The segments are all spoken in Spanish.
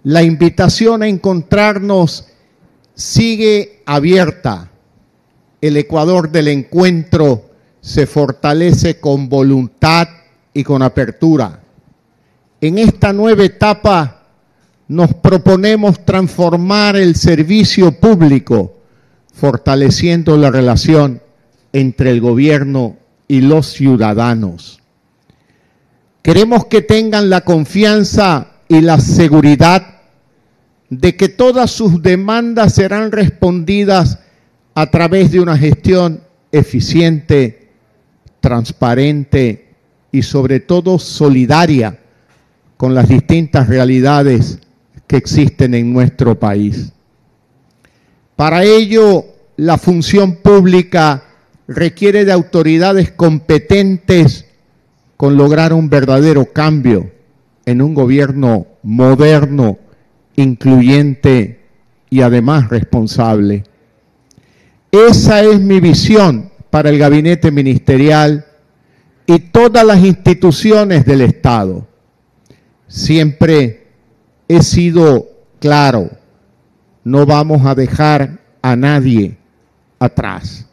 La invitación a encontrarnos sigue abierta. El Ecuador del encuentro se fortalece con voluntad y con apertura. En esta nueva etapa nos proponemos transformar el servicio público, fortaleciendo la relación entre el gobierno y los ciudadanos. Queremos que tengan la confianza y la seguridad de que todas sus demandas serán respondidas a través de una gestión eficiente, transparente y sobre todo solidaria con las distintas realidades que existen en nuestro país. Para ello, la función pública requiere de autoridades competentes con lograr un verdadero cambio en un gobierno moderno, incluyente y además responsable. Esa es mi visión para el gabinete ministerial y todas las instituciones del Estado. Siempre he sido claro, no vamos a dejar a nadie atrás.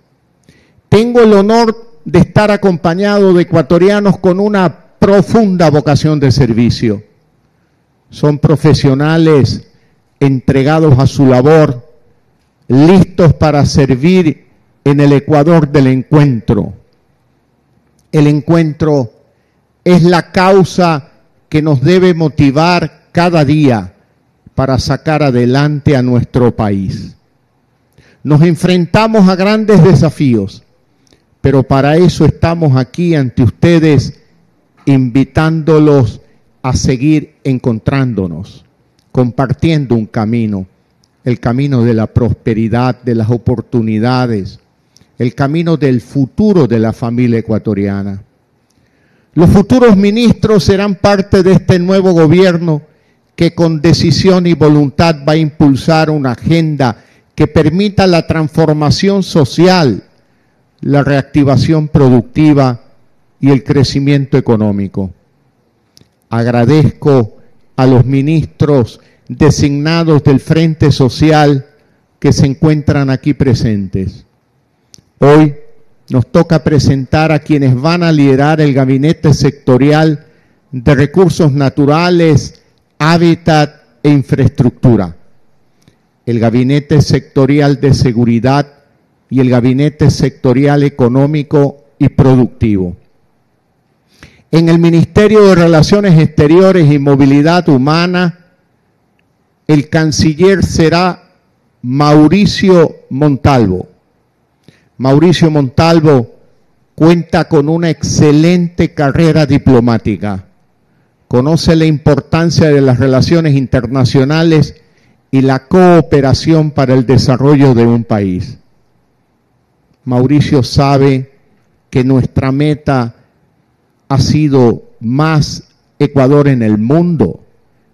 Tengo el honor de estar acompañado de ecuatorianos con una profunda vocación de servicio. Son profesionales entregados a su labor, listos para servir en el Ecuador del encuentro. El encuentro es la causa que nos debe motivar cada día para sacar adelante a nuestro país. Nos enfrentamos a grandes desafíos, pero para eso estamos aquí ante ustedes, invitándolos a seguir encontrándonos, compartiendo un camino, el camino de la prosperidad, de las oportunidades, el camino del futuro de la familia ecuatoriana. Los futuros ministros serán parte de este nuevo gobierno que con decisión y voluntad va a impulsar una agenda que permita la transformación social, la reactivación productiva y el crecimiento económico. Agradezco a los ministros designados del Frente Social que se encuentran aquí presentes. Hoy nos toca presentar a quienes van a liderar el Gabinete Sectorial de Recursos Naturales, Hábitat e Infraestructura, el Gabinete Sectorial de Seguridad y el Gabinete Sectorial Económico y Productivo. En el Ministerio de Relaciones Exteriores y Movilidad Humana, el canciller será Mauricio Montalvo. Mauricio Montalvo cuenta con una excelente carrera diplomática, conoce la importancia de las relaciones internacionales y la cooperación para el desarrollo de un país. Mauricio sabe que nuestra meta ha sido más Ecuador en el mundo,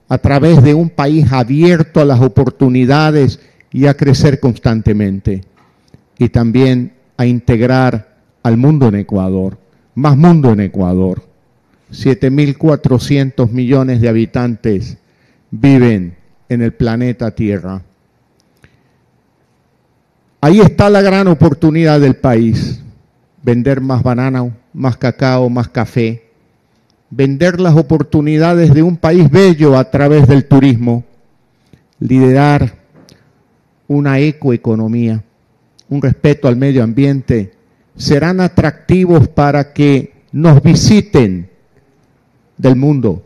a través de un país abierto a las oportunidades y a crecer constantemente. Y también a integrar al mundo en Ecuador, más mundo en Ecuador. 7.400 millones de habitantes viven en el planeta Tierra. Ahí está la gran oportunidad del país, vender más banano, más cacao, más café, vender las oportunidades de un país bello a través del turismo, liderar una ecoeconomía, un respeto al medio ambiente, serán atractivos para que nos visiten del mundo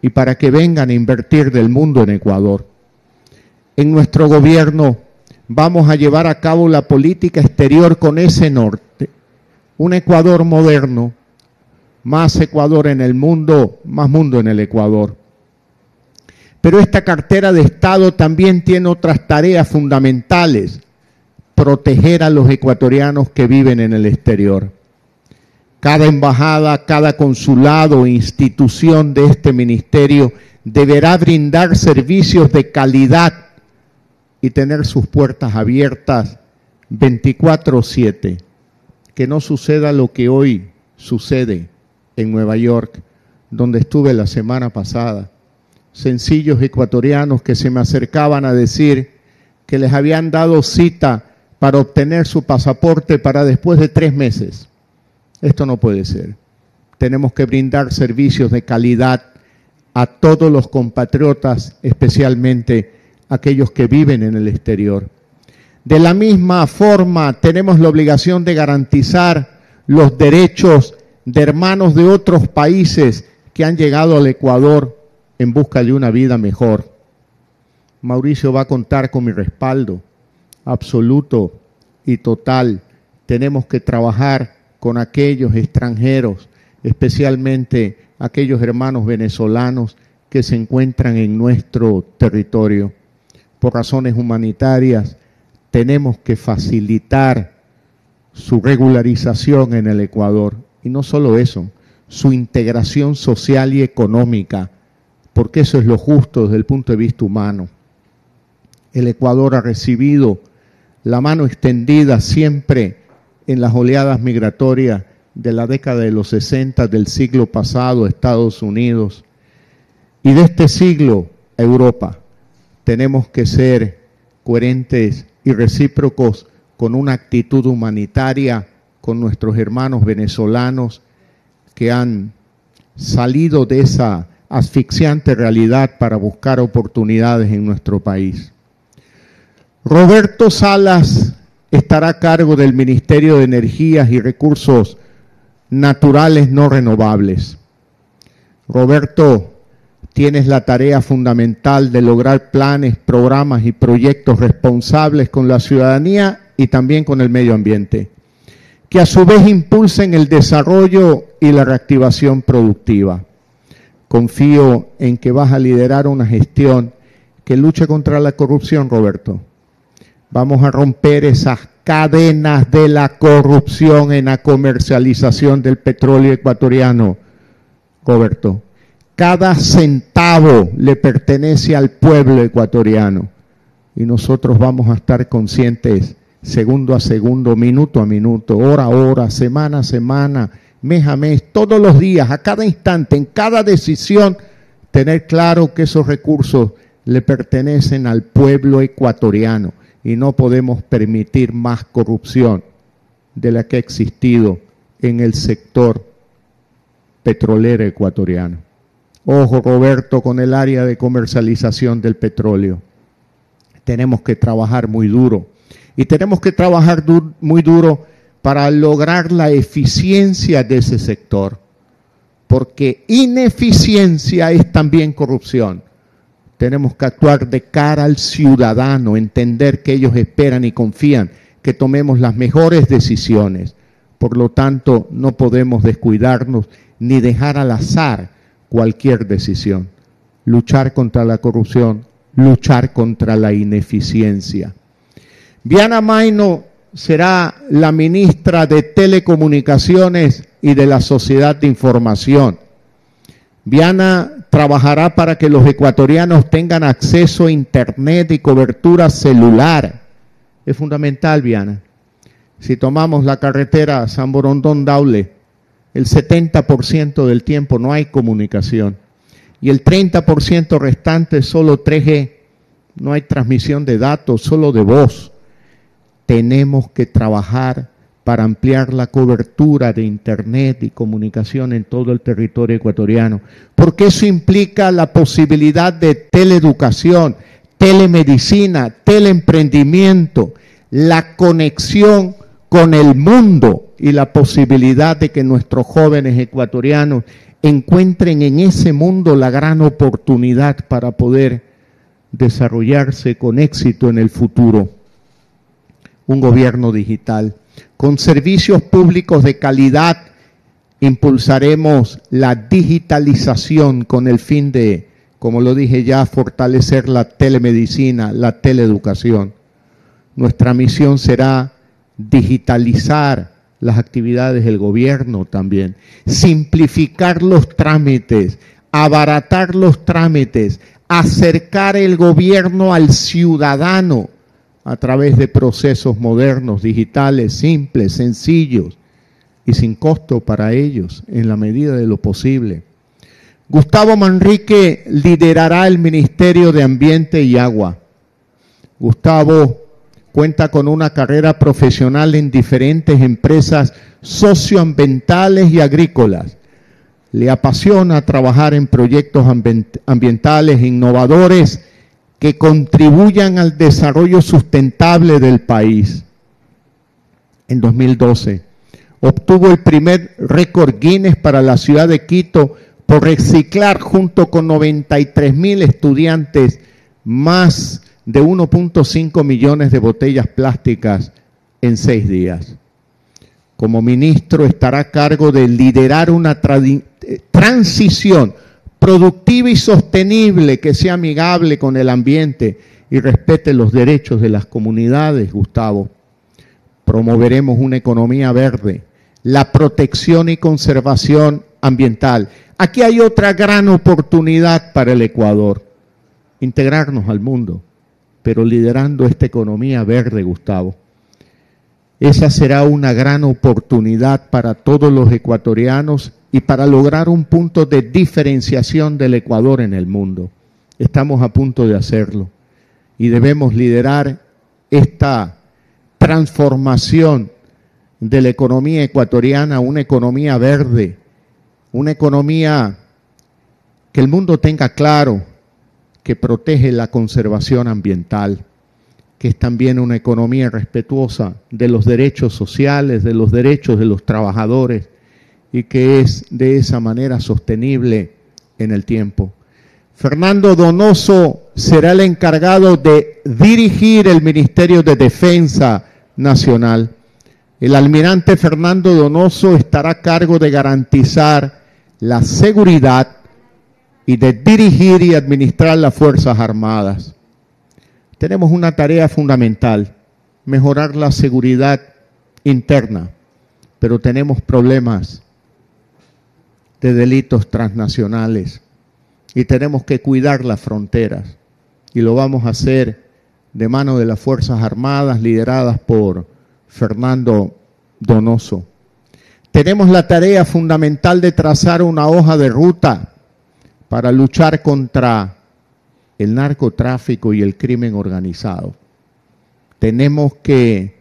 y para que vengan a invertir del mundo en Ecuador. En nuestro gobierno vamos a llevar a cabo la política exterior con ese norte, un Ecuador moderno, más Ecuador en el mundo, más mundo en el Ecuador. Pero esta cartera de Estado también tiene otras tareas fundamentales: proteger a los ecuatorianos que viven en el exterior. Cada embajada, cada consulado e institución de este ministerio deberá brindar servicios de calidad y tener sus puertas abiertas 24/7. Que no suceda lo que hoy sucede en Nueva York, donde estuve la semana pasada, sencillos ecuatorianos que se me acercaban a decir que les habían dado cita para obtener su pasaporte para después de 3 meses. Esto no puede ser. Tenemos que brindar servicios de calidad a todos los compatriotas, especialmente aquellos que viven en el exterior. De la misma forma, tenemos la obligación de garantizar los derechos de hermanos de otros países que han llegado al Ecuador en busca de una vida mejor. Mauricio va a contar con mi respaldo absoluto y total. Tenemos que trabajar con aquellos extranjeros, especialmente aquellos hermanos venezolanos que se encuentran en nuestro territorio. Por razones humanitarias, tenemos que facilitar su regularización en el Ecuador. Y no solo eso, su integración social y económica, porque eso es lo justo desde el punto de vista humano. El Ecuador ha recibido la mano extendida siempre en las oleadas migratorias de la década de los 60 del siglo pasado, Estados Unidos, y de este siglo, Europa. Tenemos que ser coherentes y recíprocos con una actitud humanitaria con nuestros hermanos venezolanos que han salido de esa asfixiante realidad para buscar oportunidades en nuestro país. Roberto Salas estará a cargo del Ministerio de Energías y Recursos Naturales No Renovables. Roberto, tienes la tarea fundamental de lograr planes, programas y proyectos responsables con la ciudadanía y también con el medio ambiente, que a su vez impulsen el desarrollo y la reactivación productiva. Confío en que vas a liderar una gestión que luche contra la corrupción, Roberto. Vamos a romper esas cadenas de la corrupción en la comercialización del petróleo ecuatoriano, Roberto. Cada centavo le pertenece al pueblo ecuatoriano y nosotros vamos a estar conscientes segundo a segundo, minuto a minuto, hora a hora, semana a semana, mes a mes, todos los días, a cada instante, en cada decisión, tener claro que esos recursos le pertenecen al pueblo ecuatoriano y no podemos permitir más corrupción de la que ha existido en el sector petrolero ecuatoriano. Ojo, Roberto, con el área de comercialización del petróleo. Tenemos que trabajar muy duro. Y tenemos que trabajar muy duro para lograr la eficiencia de ese sector. Porque ineficiencia es también corrupción. Tenemos que actuar de cara al ciudadano, entender que ellos esperan y confían que tomemos las mejores decisiones. Por lo tanto, no podemos descuidarnos ni dejar al azar cualquier decisión. Luchar contra la corrupción, luchar contra la ineficiencia. Viana Maino será la ministra de Telecomunicaciones y de la Sociedad de Información. Viana trabajará para que los ecuatorianos tengan acceso a internet y cobertura celular. Es fundamental, Viana. Si tomamos la carretera San Borondón-Daule, el 70% del tiempo no hay comunicación y el 30% restante es solo 3G. No hay transmisión de datos, solo de voz. Tenemos que trabajar para ampliar la cobertura de internet y comunicación en todo el territorio ecuatoriano, porque eso implica la posibilidad de teleeducación, telemedicina, teleemprendimiento, la conexión con el mundo y la posibilidad de que nuestros jóvenes ecuatorianos encuentren en ese mundo la gran oportunidad para poder desarrollarse con éxito en el futuro. Un gobierno digital. Con servicios públicos de calidad impulsaremos la digitalización con el fin de, como lo dije ya, fortalecer la telemedicina, la teleeducación. Nuestra misión será digitalizar las actividades del gobierno también, simplificar los trámites, abaratar los trámites, acercar el gobierno al ciudadano a través de procesos modernos, digitales, simples, sencillos y sin costo para ellos en la medida de lo posible. Gustavo Manrique liderará el Ministerio de Ambiente y Agua. Gustavo cuenta con una carrera profesional en diferentes empresas socioambientales y agrícolas. Le apasiona trabajar en proyectos ambientales innovadores que contribuyan al desarrollo sustentable del país. En 2012 obtuvo el primer récord Guinness para la ciudad de Quito por reciclar junto con 93,000 estudiantes más de 1.5 millones de botellas plásticas en 6 días. Como ministro estará a cargo de liderar una transición productiva y sostenible que sea amigable con el ambiente y respete los derechos de las comunidades, Gustavo. Promoveremos una economía verde, la protección y conservación ambiental. Aquí hay otra gran oportunidad para el Ecuador, integrarnos al mundo, pero liderando esta economía verde, Gustavo. Esa será una gran oportunidad para todos los ecuatorianos y para lograr un punto de diferenciación del Ecuador en el mundo. Estamos a punto de hacerlo y debemos liderar esta transformación de la economía ecuatoriana a una economía verde, una economía que el mundo tenga claro que protege la conservación ambiental, que es también una economía respetuosa de los derechos sociales, de los derechos de los trabajadores y que es de esa manera sostenible en el tiempo. Fernando Donoso será el encargado de dirigir el Ministerio de Defensa Nacional. El almirante Fernando Donoso estará a cargo de garantizar la seguridad y de dirigir y administrar las Fuerzas Armadas. Tenemos una tarea fundamental, mejorar la seguridad interna, pero tenemos problemas de delitos transnacionales y tenemos que cuidar las fronteras y lo vamos a hacer de mano de las Fuerzas Armadas lideradas por Fernando Donoso. Tenemos la tarea fundamental de trazar una hoja de ruta para luchar contra el narcotráfico y el crimen organizado. Tenemos que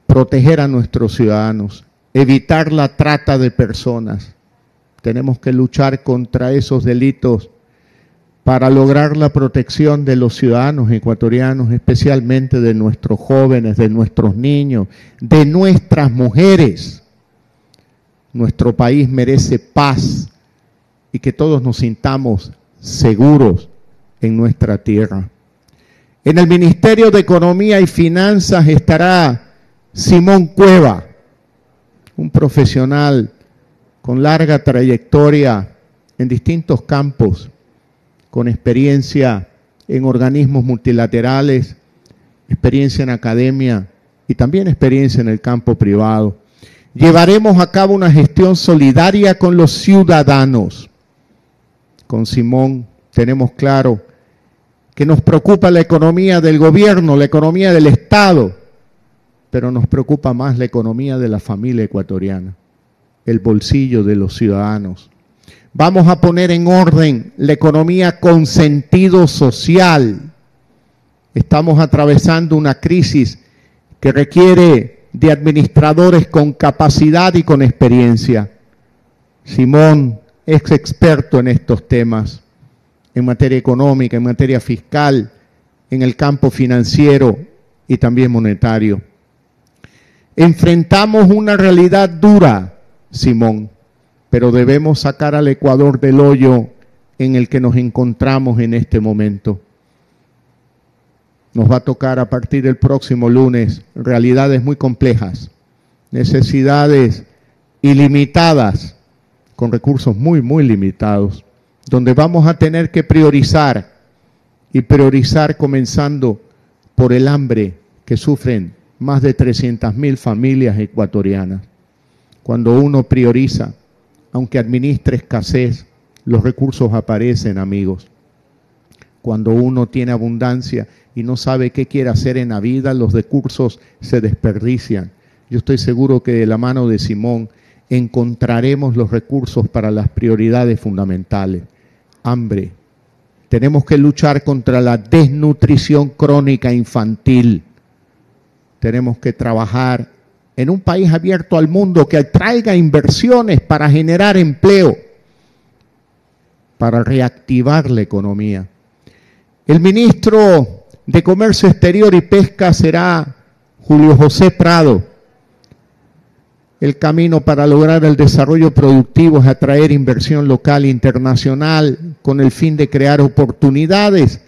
proteger a nuestros ciudadanos, evitar la trata de personas. Tenemos que luchar contra esos delitos para lograr la protección de los ciudadanos ecuatorianos, especialmente de nuestros jóvenes, de nuestros niños, de nuestras mujeres. Nuestro país merece paz y que todos nos sintamos seguros en nuestra tierra. En el Ministerio de Economía y Finanzas estará Simón Cueva, un profesional con larga trayectoria en distintos campos, con experiencia en organismos multilaterales, experiencia en academia y también experiencia en el campo privado. Llevaremos a cabo una gestión solidaria con los ciudadanos. Con Simón tenemos claro que nos preocupa la economía del gobierno, la economía del Estado, pero nos preocupa más la economía de la familia ecuatoriana, el bolsillo de los ciudadanos. Vamos a poner en orden la economía con sentido social. Estamos atravesando una crisis que requiere de administradores con capacidad y con experiencia. Simón es experto en estos temas, en materia económica, en materia fiscal, en el campo financiero y también monetario. Enfrentamos una realidad dura, Simón, pero debemos sacar al Ecuador del hoyo en el que nos encontramos en este momento. Nos va a tocar a partir del próximo lunes realidades muy complejas, necesidades ilimitadas, con recursos muy, muy limitados, donde vamos a tener que priorizar, y priorizar comenzando por el hambre que sufren más de 300,000 familias ecuatorianas. Cuando uno prioriza, aunque administre escasez, los recursos aparecen, amigos. Cuando uno tiene abundancia y no sabe qué quiere hacer en la vida, los recursos se desperdician. Yo estoy seguro que de la mano de Simón encontraremos los recursos para las prioridades fundamentales. Hambre. Tenemos que luchar contra la desnutrición crónica infantil. Tenemos que trabajar en un país abierto al mundo que atraiga inversiones para generar empleo, para reactivar la economía. El ministro de Comercio Exterior y Pesca será Julio José Prado. El camino para lograr el desarrollo productivo es atraer inversión local e internacional con el fin de crear oportunidades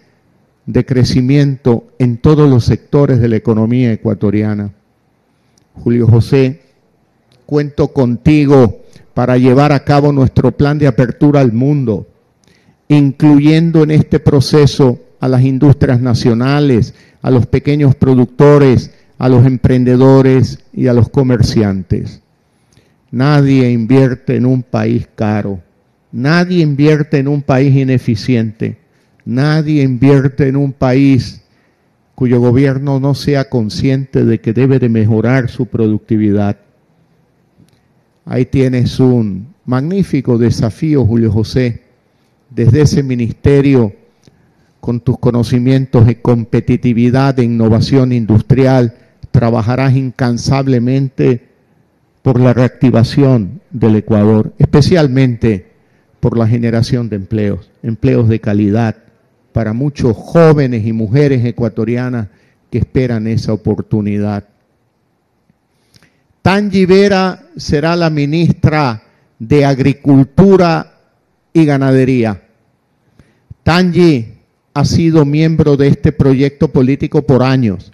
de crecimiento en todos los sectores de la economía ecuatoriana. Julio José, cuento contigo para llevar a cabo nuestro plan de apertura al mundo, incluyendo en este proceso a las industrias nacionales, a los pequeños productores, a los emprendedores y a los comerciantes. Nadie invierte en un país caro, nadie invierte en un país ineficiente, nadie invierte en un país cuyo gobierno no sea consciente de que debe de mejorar su productividad. Ahí tienes un magnífico desafío, Julio José, desde ese ministerio, con tus conocimientos de competitividad, de innovación industrial, trabajarás incansablemente por la reactivación del Ecuador, especialmente por la generación de empleos, empleos de calidad para muchos jóvenes y mujeres ecuatorianas que esperan esa oportunidad. Tangi Vera será la ministra de Agricultura y Ganadería. Tangi ha sido miembro de este proyecto político por años,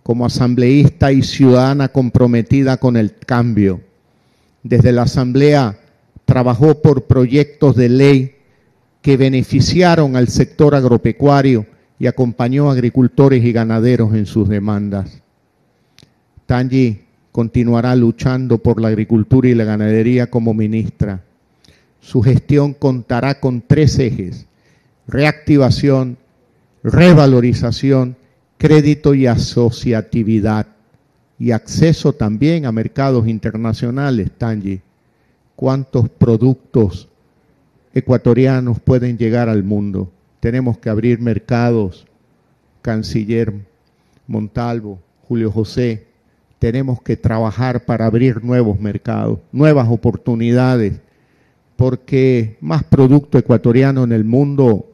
como asambleísta y ciudadana comprometida con el cambio. Desde la Asamblea trabajó por proyectos de ley que beneficiaron al sector agropecuario y acompañó a agricultores y ganaderos en sus demandas. Tangi continuará luchando por la agricultura y la ganadería como ministra. Su gestión contará con 3 ejes: reactivación, revalorización, crédito y asociatividad, y acceso también a mercados internacionales. Tangi, ¿cuántos productos ecuatorianos pueden llegar al mundo? Tenemos que abrir mercados. Canciller Montalvo, Julio José, tenemos que trabajar para abrir nuevos mercados, nuevas oportunidades, porque más producto ecuatoriano en el mundo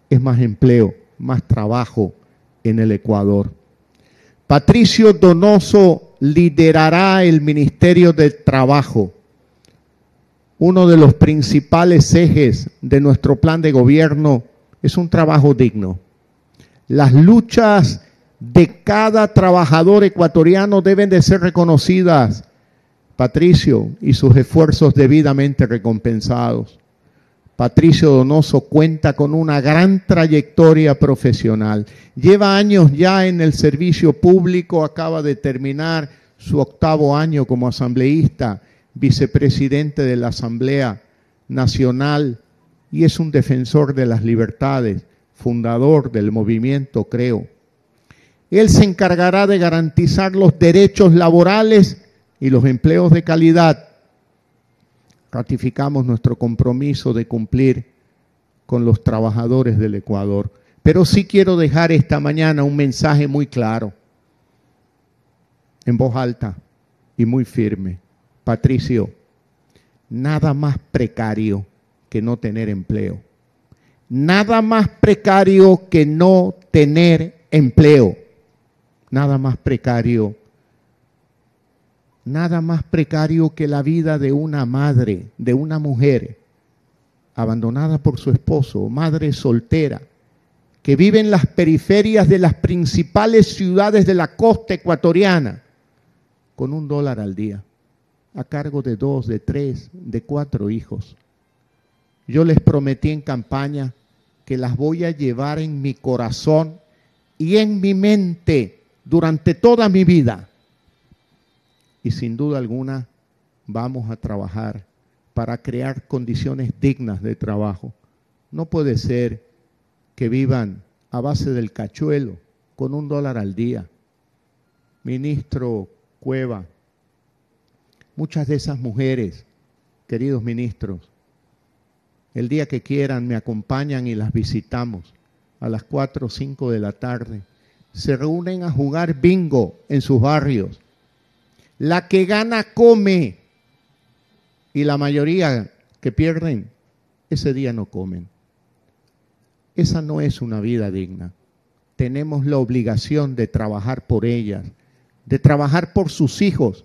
es más empleo, más trabajo en el Ecuador. Patricio Donoso liderará el Ministerio del Trabajo. Uno de los principales ejes de nuestro plan de gobierno es un trabajo digno. Las luchas de cada trabajador ecuatoriano deben de ser reconocidas, Patricio, y sus esfuerzos debidamente recompensados. Patricio Donoso cuenta con una gran trayectoria profesional. Lleva años ya en el servicio público, acaba de terminar su 8º año como asambleísta, vicepresidente de la Asamblea Nacional, y es un defensor de las libertades, fundador del movimiento Creo. Él se encargará de garantizar los derechos laborales y los empleos de calidad. Ratificamos nuestro compromiso de cumplir con los trabajadores del Ecuador. Pero sí quiero dejar esta mañana un mensaje muy claro, en voz alta y muy firme. Patricio, nada más precario que no tener empleo. Nada más precario que no tener empleo. Nada más precario que la vida de una madre, de una mujer abandonada por su esposo, madre soltera, que vive en las periferias de las principales ciudades de la costa ecuatoriana, con $1 al día, a cargo de 2, de 3, de 4 hijos. Yo les prometí en campaña que las voy a llevar en mi corazón y en mi mente durante toda mi vida. Y sin duda alguna vamos a trabajar para crear condiciones dignas de trabajo. No puede ser que vivan a base del cachuelo con $1 al día. Ministro Cueva, Muchas de esas mujeres, queridos ministros, el día que quieran me acompañan y las visitamos a las 4 o 5 de la tarde. Se reúnen a jugar bingo en sus barrios. La que gana come y la mayoría que pierden ese día no comen. Esa no es una vida digna. Tenemos la obligación de trabajar por ellas, de trabajar por sus hijos,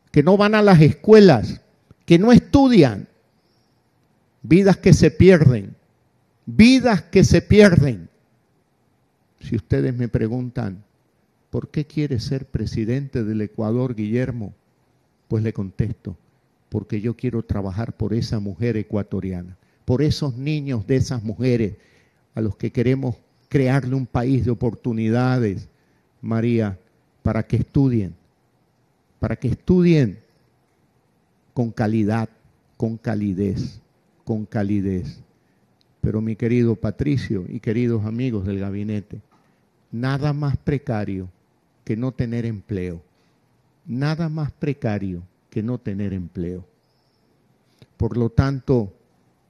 que no van a las escuelas, que no estudian. Vidas que se pierden, vidas que se pierden. Si ustedes me preguntan, ¿por qué quiere ser presidente del Ecuador, Guillermo? Pues le contesto, porque yo quiero trabajar por esa mujer ecuatoriana, por esos niños de esas mujeres a los que queremos crearle un país de oportunidades, María, para que estudien con calidad, con calidez, con calidez. Pero mi querido Patricio y queridos amigos del gabinete, nada más precario que no tener empleo. Nada más precario que no tener empleo. Por lo tanto,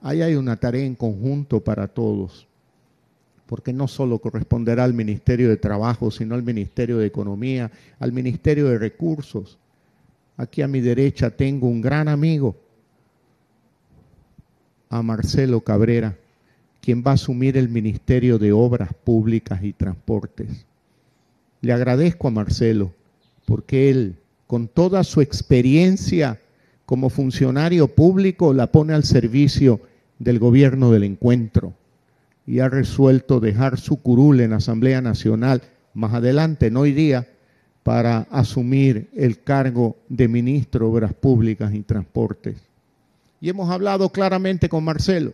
ahí hay una tarea en conjunto para todos, porque no solo corresponderá al Ministerio de Trabajo, sino al Ministerio de Economía, al Ministerio de Recursos. Aquí a mi derecha tengo un gran amigo, a Marcelo Cabrera, quien va a asumir el Ministerio de Obras Públicas y Transportes. Le agradezco a Marcelo, porque él, con toda su experiencia como funcionario público, la pone al servicio del gobierno del encuentro y ha resuelto dejar su curul en la Asamblea Nacional más adelante, no hoy día, para asumir el cargo de Ministro de Obras Públicas y Transportes. Y hemos hablado claramente con Marcelo.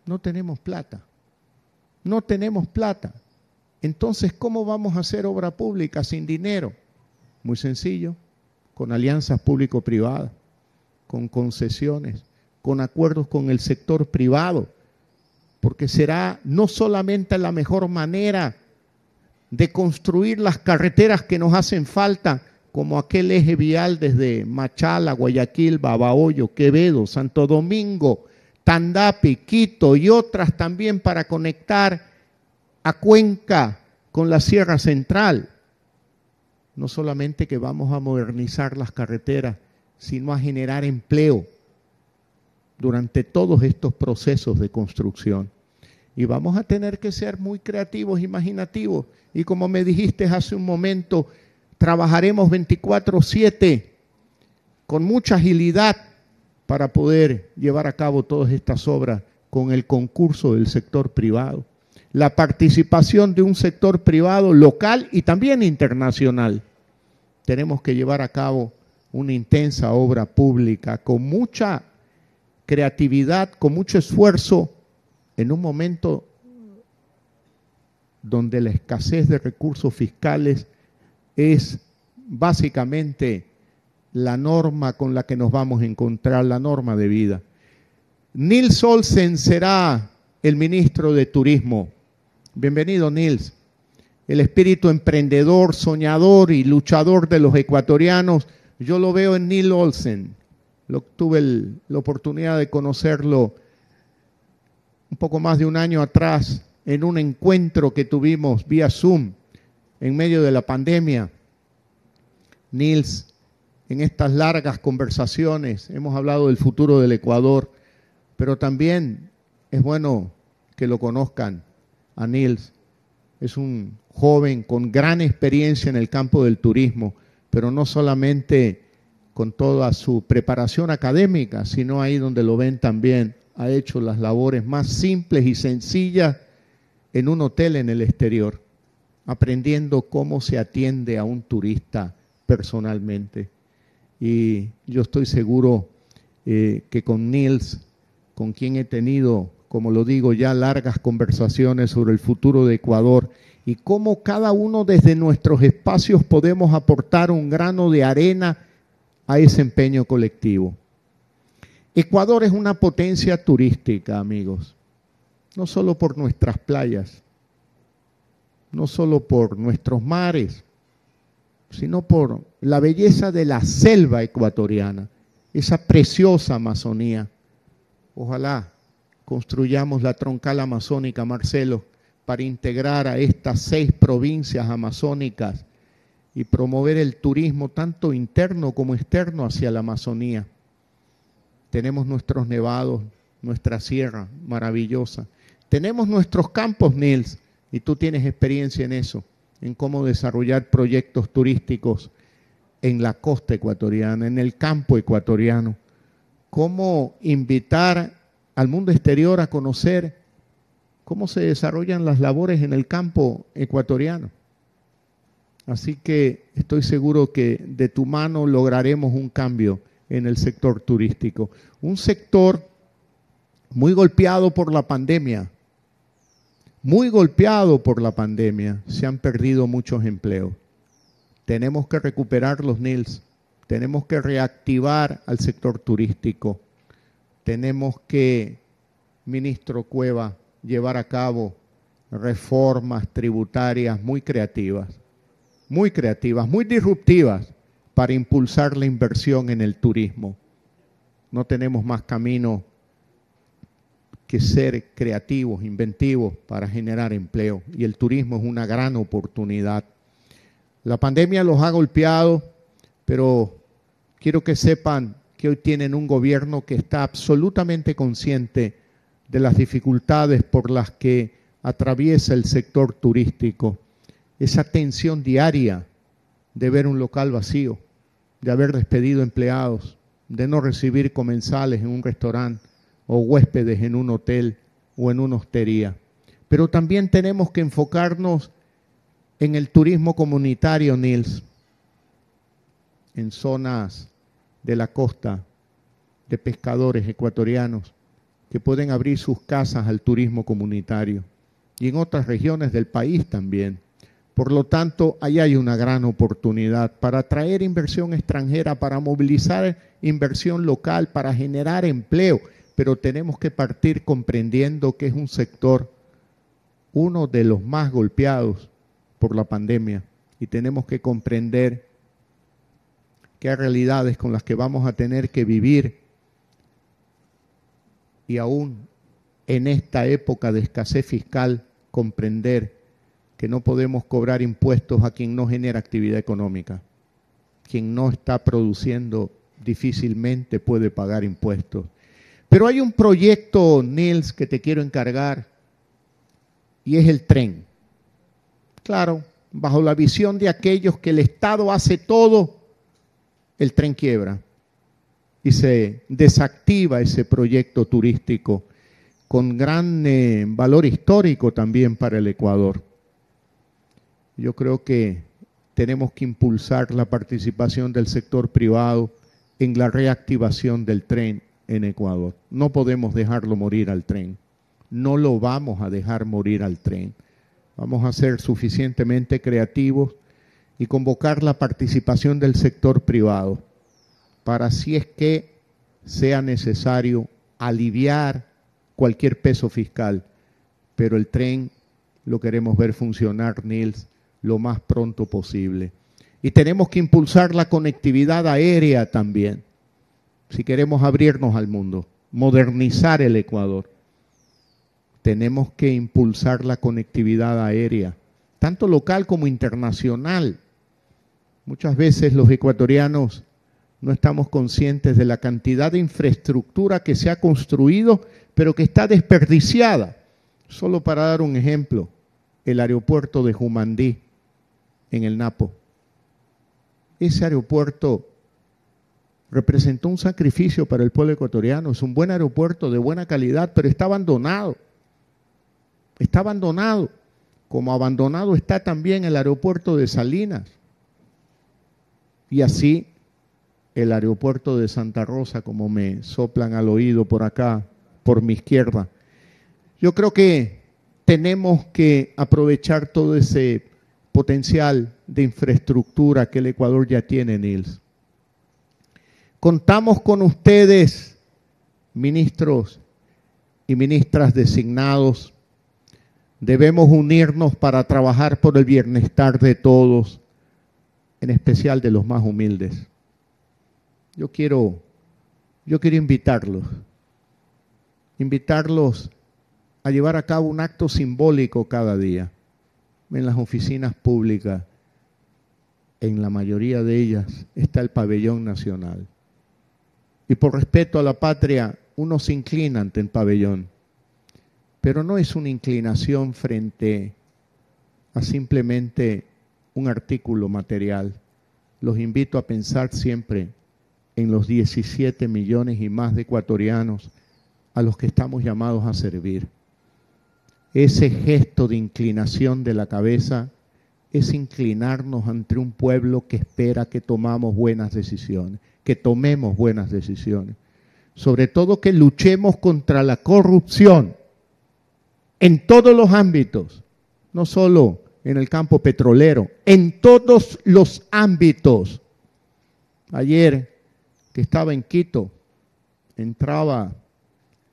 No tenemos plata. No tenemos plata. Entonces, ¿cómo vamos a hacer obra pública sin dinero? Muy sencillo, con alianzas público-privadas, con concesiones, con acuerdos con el sector privado, porque será no solamente la mejor manera de construir las carreteras que nos hacen falta, como aquel eje vial desde Machala, Guayaquil, Babahoyo, Quevedo, Santo Domingo, Tandapi, Quito y otras también para conectar a Cuenca con la Sierra Central. No solamente que vamos a modernizar las carreteras, sino a generar empleo durante todos estos procesos de construcción. Y vamos a tener que ser muy creativos, imaginativos. Y como me dijiste hace un momento, trabajaremos 24/7 con mucha agilidad para poder llevar a cabo todas estas obras con el concurso del sector privado. La participación de un sector privado local y también internacional. Tenemos que llevar a cabo una intensa obra pública con mucha creatividad, con mucho esfuerzo, en un momento donde la escasez de recursos fiscales es básicamente la norma con la que nos vamos a encontrar, la norma de vida. Nils Olsen será el ministro de Turismo. Bienvenido, Nils. El espíritu emprendedor, soñador y luchador de los ecuatorianos, yo lo veo en Nils Olsen. Tuve la oportunidad de conocerlo un poco más de un año atrás en un encuentro que tuvimos vía Zoom en medio de la pandemia. Nils, en estas largas conversaciones hemos hablado del futuro del Ecuador, pero también es bueno que lo conozcan a Nils. Es un joven con gran experiencia en el campo del turismo, pero no solamente con toda su preparación académica, sino ahí donde lo ven también, ha hecho las labores más simples y sencillas en un hotel en el exterior, aprendiendo cómo se atiende a un turista personalmente. Y yo estoy seguro que con Nils, con quien he tenido, como lo digo, ya largas conversaciones sobre el futuro de Ecuador y cómo cada uno desde nuestros espacios podemos aportar un grano de arena a ese empeño colectivo. Ecuador es una potencia turística, amigos, no solo por nuestras playas, no solo por nuestros mares, sino por la belleza de la selva ecuatoriana, esa preciosa Amazonía. Ojalá construyamos la troncal amazónica, Marcelo, para integrar a estas 6 provincias amazónicas y promover el turismo tanto interno como externo hacia la Amazonía. Tenemos nuestros nevados, nuestra sierra maravillosa. Tenemos nuestros campos, Nils, y tú tienes experiencia en eso, en cómo desarrollar proyectos turísticos en la costa ecuatoriana, en el campo ecuatoriano. Cómo invitar al mundo exterior a conocer cómo se desarrollan las labores en el campo ecuatoriano. Así que estoy seguro que de tu mano lograremos un cambio en el sector turístico. Un sector muy golpeado por la pandemia. Muy golpeado por la pandemia. Se han perdido muchos empleos. Tenemos que recuperarlos, Nils. Tenemos que reactivar al sector turístico. Tenemos que, ministro Cueva, llevar a cabo reformas tributarias muy creativas, muy disruptivas para impulsar la inversión en el turismo. No tenemos más camino que ser creativos, inventivos para generar empleo, y el turismo es una gran oportunidad. La pandemia los ha golpeado, pero quiero que sepan que hoy tienen un gobierno que está absolutamente consciente de las dificultades por las que atraviesa el sector turístico. Esa tensión diaria de ver un local vacío, de haber despedido empleados, de no recibir comensales en un restaurante o huéspedes en un hotel o en una hostería. Pero también tenemos que enfocarnos en el turismo comunitario, Nils, en zonas de la costa, de pescadores ecuatorianos que pueden abrir sus casas al turismo comunitario, y en otras regiones del país también. Por lo tanto, ahí hay una gran oportunidad para atraer inversión extranjera, para movilizar inversión local, para generar empleo, pero tenemos que partir comprendiendo que es un sector, uno de los más golpeados por la pandemia, y tenemos que comprender que hay realidades con las que vamos a tener que vivir, y aún en esta época de escasez fiscal comprender que no podemos cobrar impuestos a quien no genera actividad económica. Quien no está produciendo difícilmente puede pagar impuestos. Pero hay un proyecto, Nils, que te quiero encargar, y es el tren. Claro, bajo la visión de aquellos que el Estado hace todo, el tren quiebra y se desactiva ese proyecto turístico con gran valor histórico también para el Ecuador. Yo creo que tenemos que impulsar la participación del sector privado en la reactivación del tren en Ecuador. No podemos dejarlo morir al tren. No lo vamos a dejar morir al tren. Vamos a ser suficientemente creativos y convocar la participación del sector privado para, si es que sea necesario, aliviar cualquier peso fiscal. Pero el tren lo queremos ver funcionar, Nils, lo más pronto posible. Y tenemos que impulsar la conectividad aérea también, si queremos abrirnos al mundo, modernizar el Ecuador. Tenemos que impulsar la conectividad aérea, tanto local como internacional. Muchas veces los ecuatorianos no estamos conscientes de la cantidad de infraestructura que se ha construido, pero que está desperdiciada. Solo para dar un ejemplo, el aeropuerto de Jumandí, en el Napo. Ese aeropuerto representó un sacrificio para el pueblo ecuatoriano. Es un buen aeropuerto de buena calidad, pero está abandonado. Está abandonado, como abandonado está también el aeropuerto de Salinas. Y así el aeropuerto de Santa Rosa, como me soplan al oído por acá, por mi izquierda. Yo creo que tenemos que aprovechar todo ese potencial de infraestructura que el Ecuador ya tiene, Nils. Contamos con ustedes, ministros y ministras designados. Debemos unirnos para trabajar por el bienestar de todos en especial de los más humildes. Yo quiero invitarlos a llevar a cabo un acto simbólico cada día en las oficinas públicas. En la mayoría de ellas está el pabellón nacional. Y por respeto a la patria, uno se inclina ante el pabellón. Pero no es una inclinación frente a simplemente un artículo material. Los invito a pensar siempre en los 17 millones y más de ecuatorianos a los que estamos llamados a servir. Ese gesto de inclinación de la cabeza es inclinarnos ante un pueblo que espera que tomemos buenas decisiones, sobre todo que luchemos contra la corrupción en todos los ámbitos, no solo en el campo petrolero, en todos los ámbitos. Ayer que estaba en Quito, entraba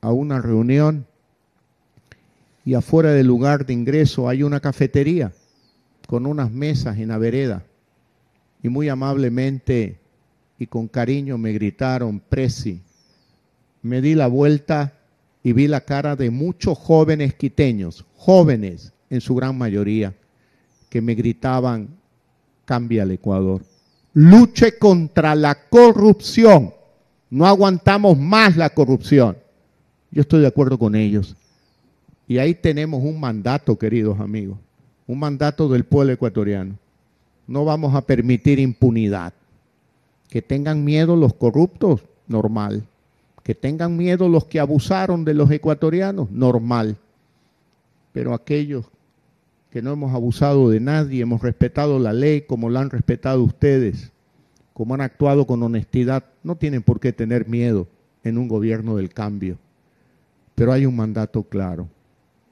a una reunión y afuera del lugar de ingreso hay una cafetería con unas mesas en la vereda, y muy amablemente y con cariño me gritaron Presi. Me di la vuelta y vi la cara de muchos jóvenes quiteños, jóvenes en su gran mayoría, que me gritaban: cambia el Ecuador, luche contra la corrupción, no aguantamos más la corrupción. Yo estoy de acuerdo con ellos. Y ahí tenemos un mandato, queridos amigos, un mandato del pueblo ecuatoriano. No vamos a permitir impunidad. Que tengan miedo los corruptos, normal. Que tengan miedo los que abusaron de los ecuatorianos, normal. Pero aquellos que no hemos abusado de nadie, hemos respetado la ley como la han respetado ustedes, como han actuado con honestidad, no tienen por qué tener miedo en un gobierno del cambio. Pero hay un mandato claro.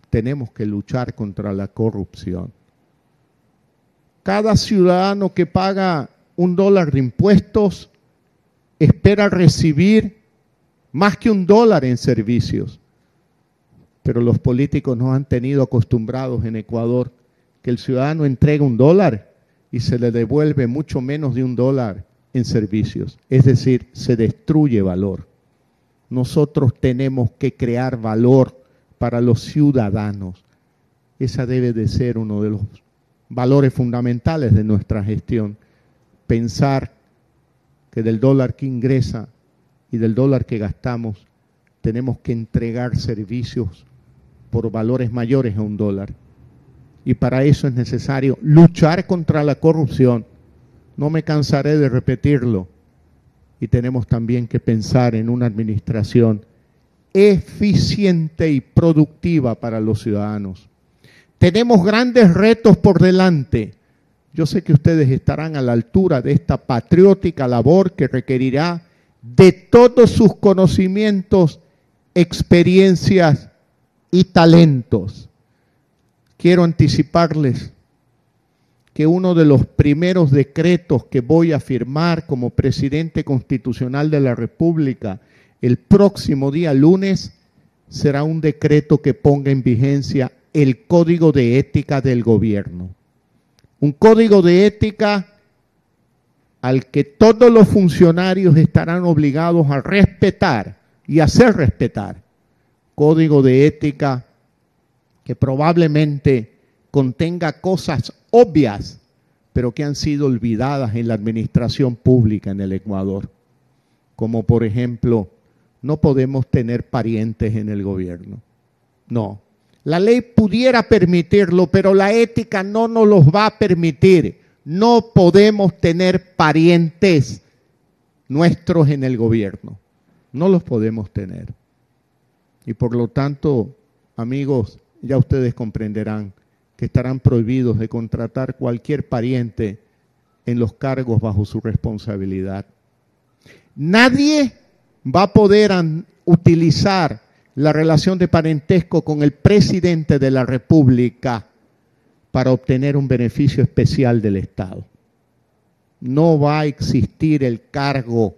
Tenemos que luchar contra la corrupción. Cada ciudadano que paga $1 de impuestos espera recibir más que $1 en servicios. Pero los políticos nos han tenido acostumbrados en Ecuador que el ciudadano entrega $1 y se le devuelve mucho menos de $1 en servicios. Es decir, se destruye valor. Nosotros tenemos que crear valor para los ciudadanos. Esa debe de ser uno de los valores fundamentales de nuestra gestión. Pensar que del dólar que ingresa y del dólar que gastamos, tenemos que entregar servicios por valores mayores a $1. Y para eso es necesario luchar contra la corrupción. No me cansaré de repetirlo. Y tenemos también que pensar en una administración eficiente y productiva para los ciudadanos. Tenemos grandes retos por delante. Yo sé que ustedes estarán a la altura de esta patriótica labor que requerirá de todos sus conocimientos, experiencias y talentos. Quiero anticiparles que uno de los primeros decretos que voy a firmar como presidente constitucional de la República el próximo día lunes será un decreto que ponga en vigencia el Código de Ética del Gobierno. Un código de ética al que todos los funcionarios estarán obligados a respetar y hacer respetar. Código de ética que probablemente contenga cosas obvias, pero que han sido olvidadas en la administración pública en el Ecuador. Como por ejemplo, no podemos tener parientes en el gobierno. No. La ley pudiera permitirlo, pero la ética no nos los va a permitir. No podemos tener parientes nuestros en el gobierno. No los podemos tener. Y por lo tanto, amigos, ya ustedes comprenderán que estarán prohibidos de contratar cualquier pariente en los cargos bajo su responsabilidad. Nadie va a poder utilizar la relación de parentesco con el presidente de la República para obtener un beneficio especial del Estado. No va a existir el cargo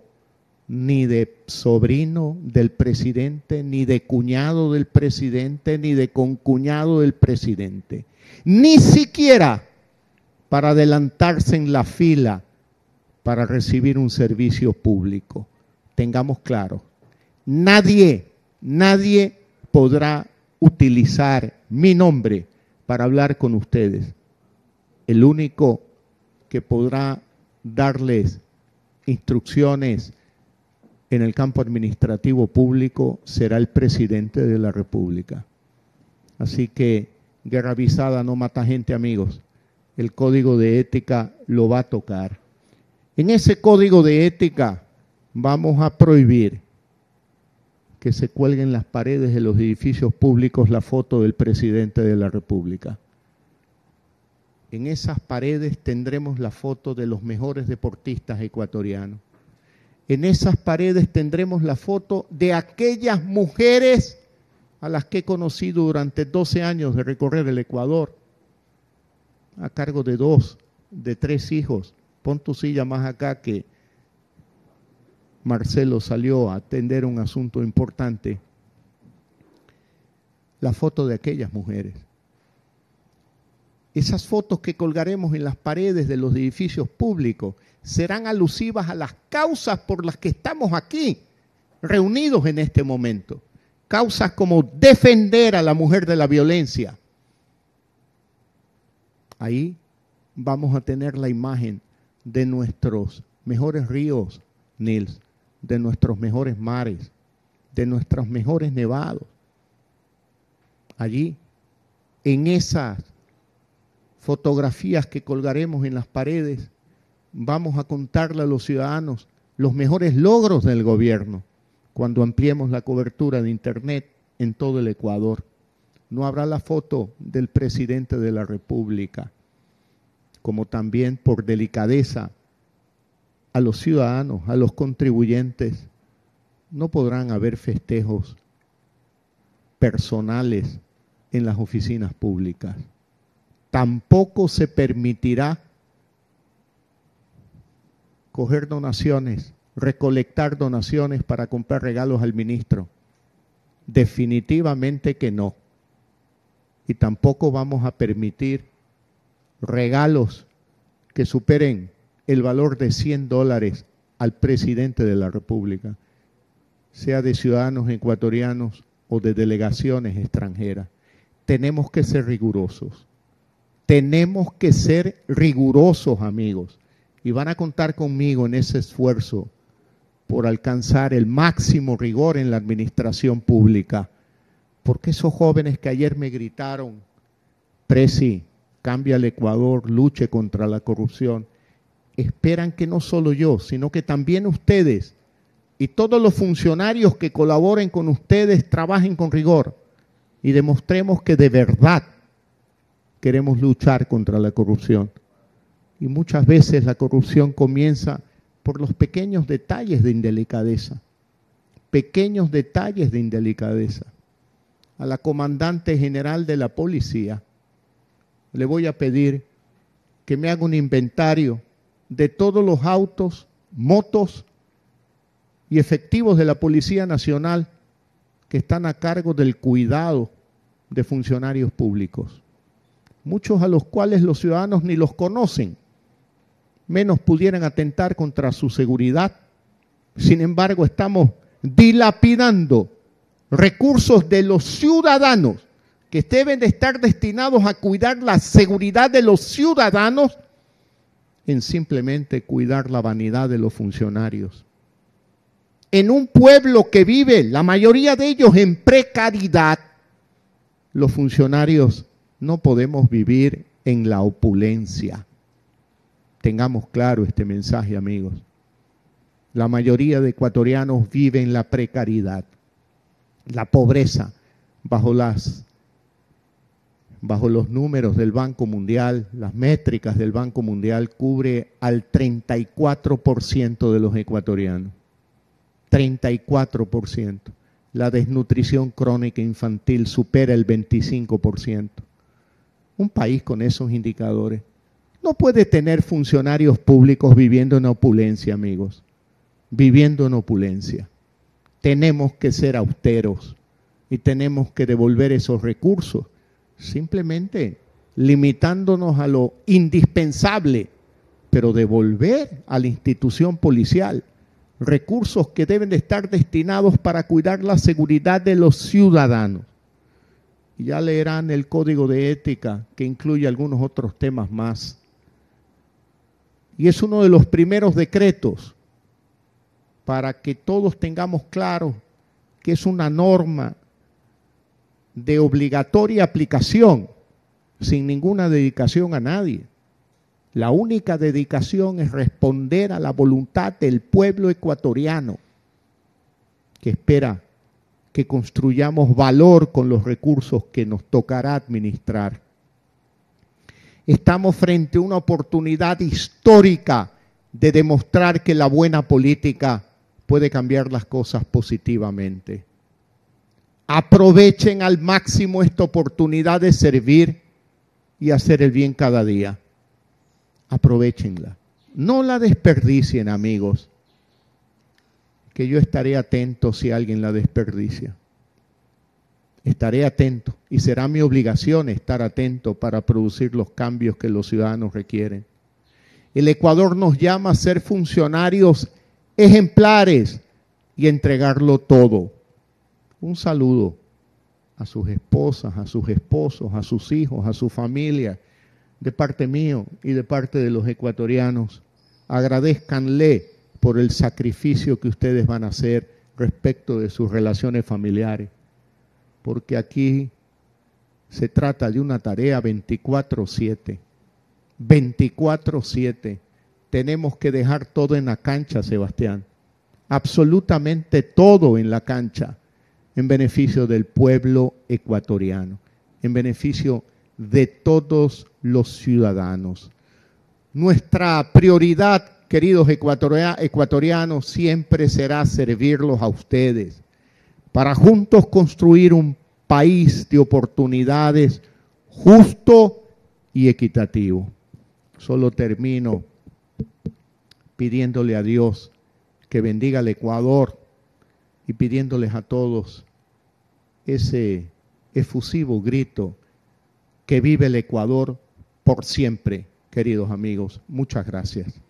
ni de sobrino del presidente, ni de cuñado del presidente, ni de concuñado del presidente. Ni siquiera para adelantarse en la fila para recibir un servicio público. Tengamos claro, nadie podrá utilizar mi nombre para hablar con ustedes. El único que podrá darles instrucciones en el campo administrativo público será el presidente de la República. Así que guerra avisada no mata gente, amigos. El código de ética lo va a tocar. En ese código de ética vamos a prohibir que se cuelguen en las paredes de los edificios públicos la foto del presidente de la República. En esas paredes tendremos la foto de los mejores deportistas ecuatorianos. En esas paredes tendremos la foto de aquellas mujeres a las que he conocido durante 12 años de recorrer el Ecuador, a cargo de 2, de 3 hijos. Pon tu silla más acá, que Marcelo salió a atender un asunto importante. La foto de aquellas mujeres. Esas fotos que colgaremos en las paredes de los edificios públicos serán alusivas a las causas por las que estamos aquí, reunidos en este momento. Causas como defender a la mujer de la violencia. Ahí vamos a tener la imagen de nuestros mejores ríos, Nils, de nuestros mejores mares, de nuestros mejores nevados. Allí, en esas fotografías que colgaremos en las paredes, vamos a contarle a los ciudadanos los mejores logros del gobierno cuando ampliemos la cobertura de Internet en todo el Ecuador. No habrá la foto del presidente de la República, como también por delicadeza a los ciudadanos, a los contribuyentes, no podrán haber festejos personales en las oficinas públicas. Tampoco se permitirá coger donaciones, recolectar donaciones para comprar regalos al ministro. Definitivamente que no. Y tampoco vamos a permitir regalos que superen el valor de $100 al presidente de la República, sea de ciudadanos ecuatorianos o de delegaciones extranjeras. Tenemos que ser rigurosos. Tenemos que ser rigurosos, amigos, y van a contar conmigo en ese esfuerzo por alcanzar el máximo rigor en la administración pública. Porque esos jóvenes que ayer me gritaron, Presi, cambia el Ecuador, luche contra la corrupción, esperan que no solo yo, sino que también ustedes y todos los funcionarios que colaboren con ustedes trabajen con rigor y demostremos que de verdad queremos luchar contra la corrupción. Y muchas veces la corrupción comienza por los pequeños detalles de indelicadeza. Pequeños detalles de indelicadeza. A la comandante general de la policía le voy a pedir que me haga un inventario de todos los autos, motos y efectivos de la Policía Nacional que están a cargo del cuidado de funcionarios públicos. Muchos a los cuales los ciudadanos ni los conocen, menos pudieran atentar contra su seguridad. Sin embargo, estamos dilapidando recursos de los ciudadanos que deben de estar destinados a cuidar la seguridad de los ciudadanos en simplemente cuidar la vanidad de los funcionarios. En un pueblo que vive, la mayoría de ellos en precariedad, los funcionarios no podemos vivir en la opulencia. Tengamos claro este mensaje, amigos. La mayoría de ecuatorianos viven en la precariedad, la pobreza, bajo los números del Banco Mundial, las métricas del Banco Mundial, cubre al 34% de los ecuatorianos. 34%. La desnutrición crónica infantil supera el 25%. Un país con esos indicadores no puede tener funcionarios públicos viviendo en opulencia, amigos. Viviendo en opulencia. Tenemos que ser austeros y tenemos que devolver esos recursos, simplemente limitándonos a lo indispensable pero devolver a la institución policial recursos que deben de estar destinados para cuidar la seguridad de los ciudadanos. Y ya leerán el código de ética que incluye algunos otros temas más. Y es uno de los primeros decretos para que todos tengamos claro que es una norma de obligatoria aplicación, sin ninguna dedicación a nadie. La única dedicación es responder a la voluntad del pueblo ecuatoriano, que espera que construyamos valor con los recursos que nos tocará administrar. Estamos frente a una oportunidad histórica de demostrar que la buena política puede cambiar las cosas positivamente. Aprovechen al máximo esta oportunidad de servir y hacer el bien cada día. Aprovechenla. No la desperdicien, amigos, que yo estaré atento si alguien la desperdicia. Estaré atento y será mi obligación estar atento para producir los cambios que los ciudadanos requieren. El Ecuador nos llama a ser funcionarios ejemplares y entregarlo todo. Un saludo a sus esposas, a sus esposos, a sus hijos, a su familia, de parte mío y de parte de los ecuatorianos. Agradézcanle por el sacrificio que ustedes van a hacer respecto de sus relaciones familiares, porque aquí se trata de una tarea 24/7. 24/7. Tenemos que dejar todo en la cancha, Sebastián. Absolutamente todo en la cancha, en beneficio del pueblo ecuatoriano, en beneficio de todos los ciudadanos. Nuestra prioridad, queridos ecuatorianos, siempre será servirlos a ustedes, para juntos construir un país de oportunidades justo y equitativo. Solo termino pidiéndole a Dios que bendiga al Ecuador y pidiéndoles a todos ese efusivo grito: que vive el Ecuador por siempre, queridos amigos. Muchas gracias.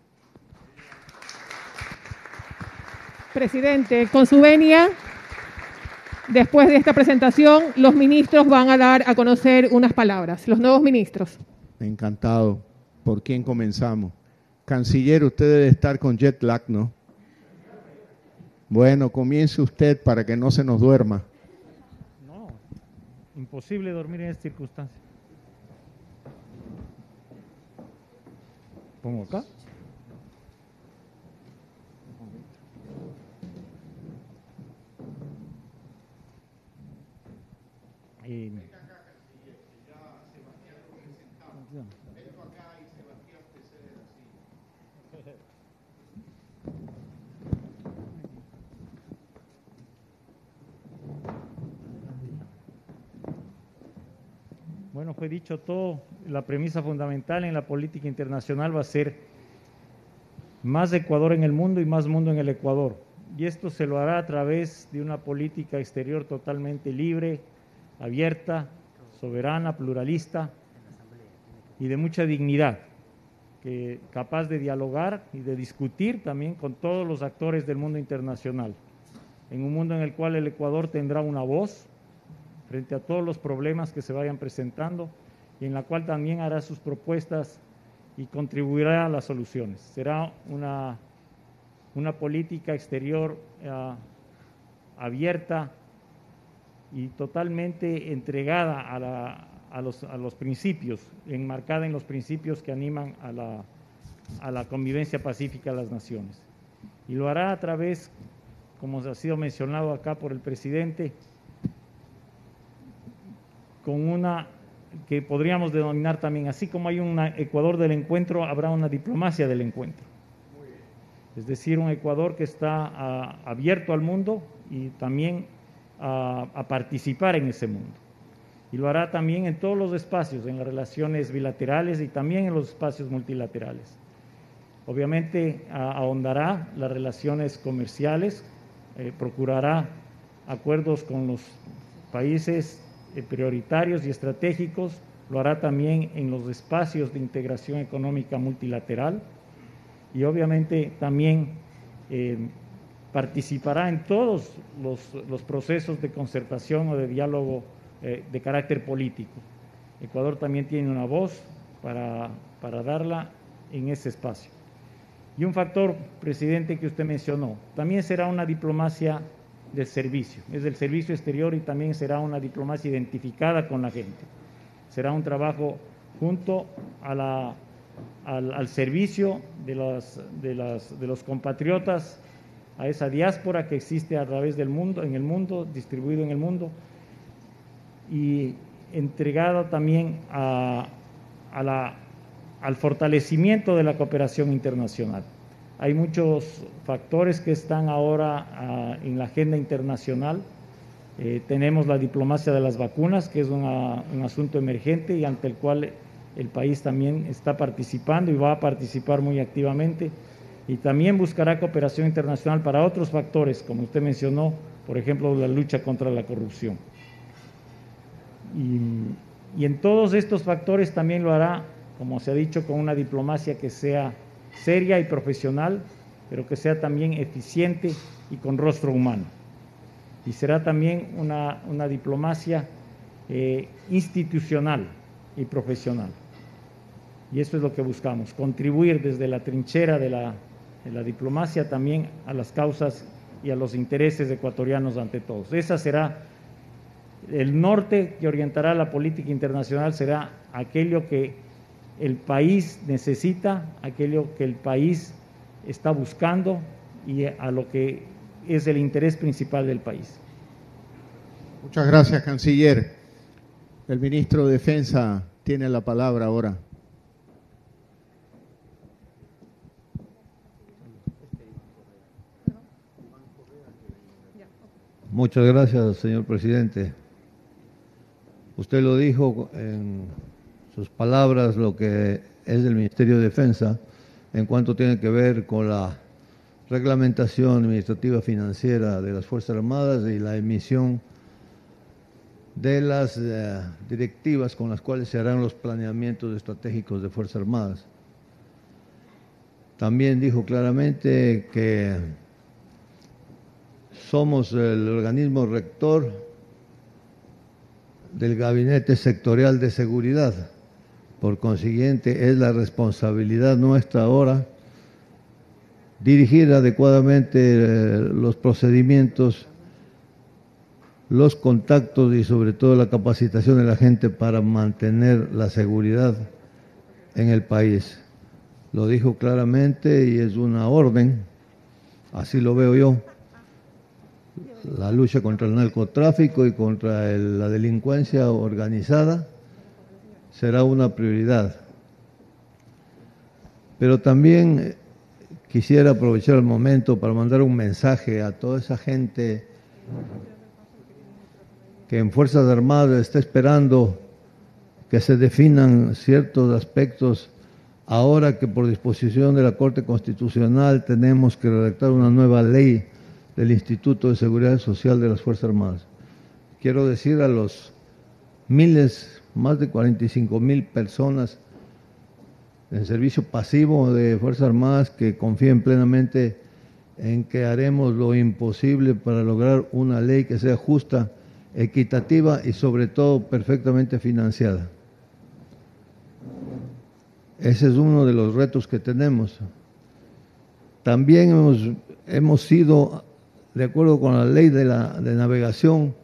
Presidente, con su venia, después de esta presentación, los ministros van a dar a conocer unas palabras, los nuevos ministros. Encantado. ¿Por quién comenzamos? Canciller, usted debe estar con jet lag, ¿no? Bueno, comience usted para que no se nos duerma. No, imposible dormir en esta circunstancia. ¿Pongo acá? Bueno, fue dicho todo. La premisa fundamental en la política internacional va a ser más Ecuador en el mundo y más mundo en el Ecuador. Y esto se lo hará a través de una política exterior totalmente libre, abierta, soberana, pluralista y de mucha dignidad, capaz de dialogar y de discutir también con todos los actores del mundo internacional, en un mundo en el cual el Ecuador tendrá una voz frente a todos los problemas que se vayan presentando y en la cual también hará sus propuestas y contribuirá a las soluciones. Será una política exterior abierta y totalmente entregada a los principios, enmarcada en los principios que animan a la convivencia pacífica de las naciones. Y lo hará a través, como ha sido mencionado acá por el presidente, con una que podríamos denominar también, así como hay un Ecuador del encuentro, habrá una diplomacia del encuentro. Es decir, un Ecuador que está abierto al mundo y también a participar en ese mundo. Y lo hará también en todos los espacios, en las relaciones bilaterales y también en los espacios multilaterales. Obviamente ahondará las relaciones comerciales, procurará acuerdos con los países prioritarios y estratégicos, lo hará también en los espacios de integración económica multilateral y obviamente también participará en todos los procesos de concertación o de diálogo de carácter político. Ecuador también tiene una voz para darla en ese espacio. Y un factor, presidente, que usted mencionó, también será una diplomacia del servicio, es del servicio exterior, y también será una diplomacia identificada con la gente. Será un trabajo junto al servicio de los compatriotas, a esa diáspora que existe a través del mundo, en el mundo, distribuido en el mundo, y entregado también al fortalecimiento de la cooperación internacional. Hay muchos factores que están ahora en la agenda internacional. Tenemos la diplomacia de las vacunas, que es un asunto emergente y ante el cual el país también está participando y va a participar muy activamente, y también buscará cooperación internacional para otros factores, como usted mencionó, por ejemplo, la lucha contra la corrupción. Y en todos estos factores también lo hará, como se ha dicho, con una diplomacia que sea seria y profesional, pero que sea también eficiente y con rostro humano. Y será también una diplomacia institucional y profesional. Y eso es lo que buscamos, contribuir desde la trinchera de la diplomacia también a las causas y a los intereses ecuatorianos ante todos. Esa será el norte que orientará la política internacional, será aquello que el país necesita, aquello que el país está buscando y a lo que es el interés principal del país. Muchas gracias, canciller. El ministro de Defensa tiene la palabra ahora. Muchas gracias, señor presidente. Usted lo dijo en sus palabras, lo que es del Ministerio de Defensa en cuanto tiene que ver con la reglamentación administrativa financiera de las Fuerzas Armadas y la emisión de las directivas con las cuales se harán los planeamientos estratégicos de Fuerzas Armadas. También dijo claramente que somos el organismo rector del Gabinete Sectorial de Seguridad. Por consiguiente, es la responsabilidad nuestra ahora dirigir adecuadamente los procedimientos, los contactos y sobre todo la capacitación de la gente para mantener la seguridad en el país. Lo dijo claramente y es una orden, así lo veo yo. La lucha contra el narcotráfico y contra la delincuencia organizada será una prioridad. Pero también quisiera aprovechar el momento para mandar un mensaje a toda esa gente que en Fuerzas Armadas está esperando que se definan ciertos aspectos, ahora que por disposición de la Corte Constitucional tenemos que redactar una nueva ley del Instituto de Seguridad Social de las Fuerzas Armadas. Quiero decir a los miles, más de 45,000 personas en servicio pasivo de Fuerzas Armadas que confíen plenamente en que haremos lo imposible para lograr una ley que sea justa, equitativa y sobre todo perfectamente financiada. Ese es uno de los retos que tenemos. También hemos sido, de acuerdo con la ley de navegación,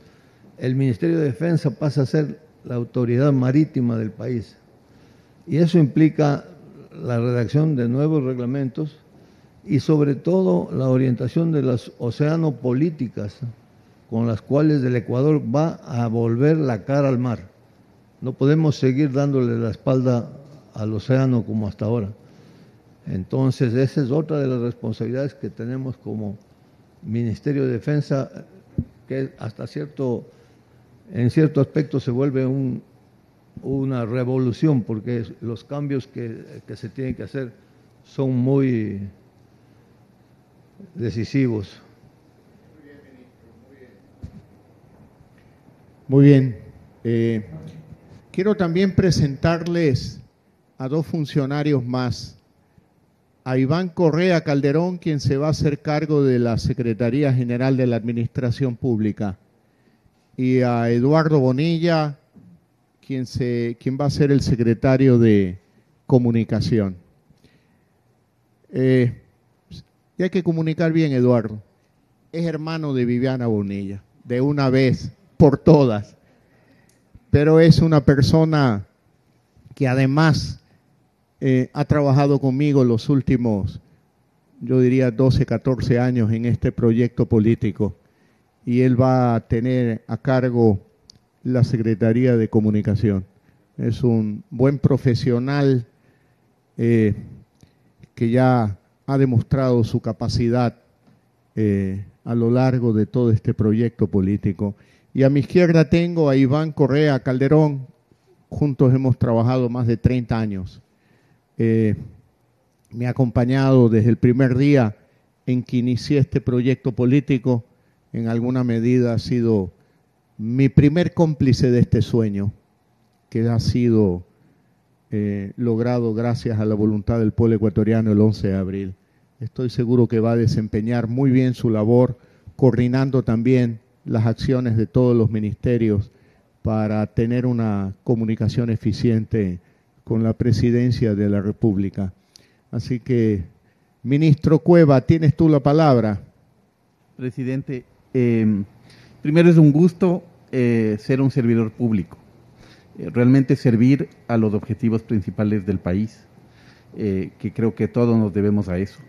el Ministerio de Defensa pasa a ser la autoridad marítima del país. Y eso implica la redacción de nuevos reglamentos y sobre todo la orientación de las oceanopolíticas con las cuales el Ecuador va a volver la cara al mar. No podemos seguir dándole la espalda al océano como hasta ahora. Entonces, esa es otra de las responsabilidades que tenemos como Ministerio de Defensa, que en cierto aspecto se vuelve una revolución, porque los cambios que se tienen que hacer son muy decisivos. Muy bien. Quiero también presentarles a dos funcionarios más a Iván Correa Calderón, quien se va a hacer cargo de la Secretaría General de la Administración Pública, y a Eduardo Bonilla, quien va a ser el secretario de Comunicación. Y hay que comunicar bien, Eduardo. Es hermano de Viviana Bonilla, de una vez por todas. Pero es una persona que además ha trabajado conmigo los últimos, yo diría, 12, 14 años en este proyecto político. Y él va a tener a cargo la Secretaría de Comunicación. Es un buen profesional que ya ha demostrado su capacidad a lo largo de todo este proyecto político. Y a mi izquierda tengo a Iván Correa Calderón. Juntos hemos trabajado más de 30 años. Me ha acompañado desde el primer día en que inicié este proyecto político. En alguna medida ha sido mi primer cómplice de este sueño, que ha sido logrado gracias a la voluntad del pueblo ecuatoriano el 11 de abril. Estoy seguro que va a desempeñar muy bien su labor, coordinando también las acciones de todos los ministerios para tener una comunicación eficiente con la Presidencia de la República. Así que, ministro Cueva, tienes tú la palabra. Presidente, primero es un gusto ser un servidor público, realmente servir a los objetivos principales del país, que creo que todos nos debemos a eso.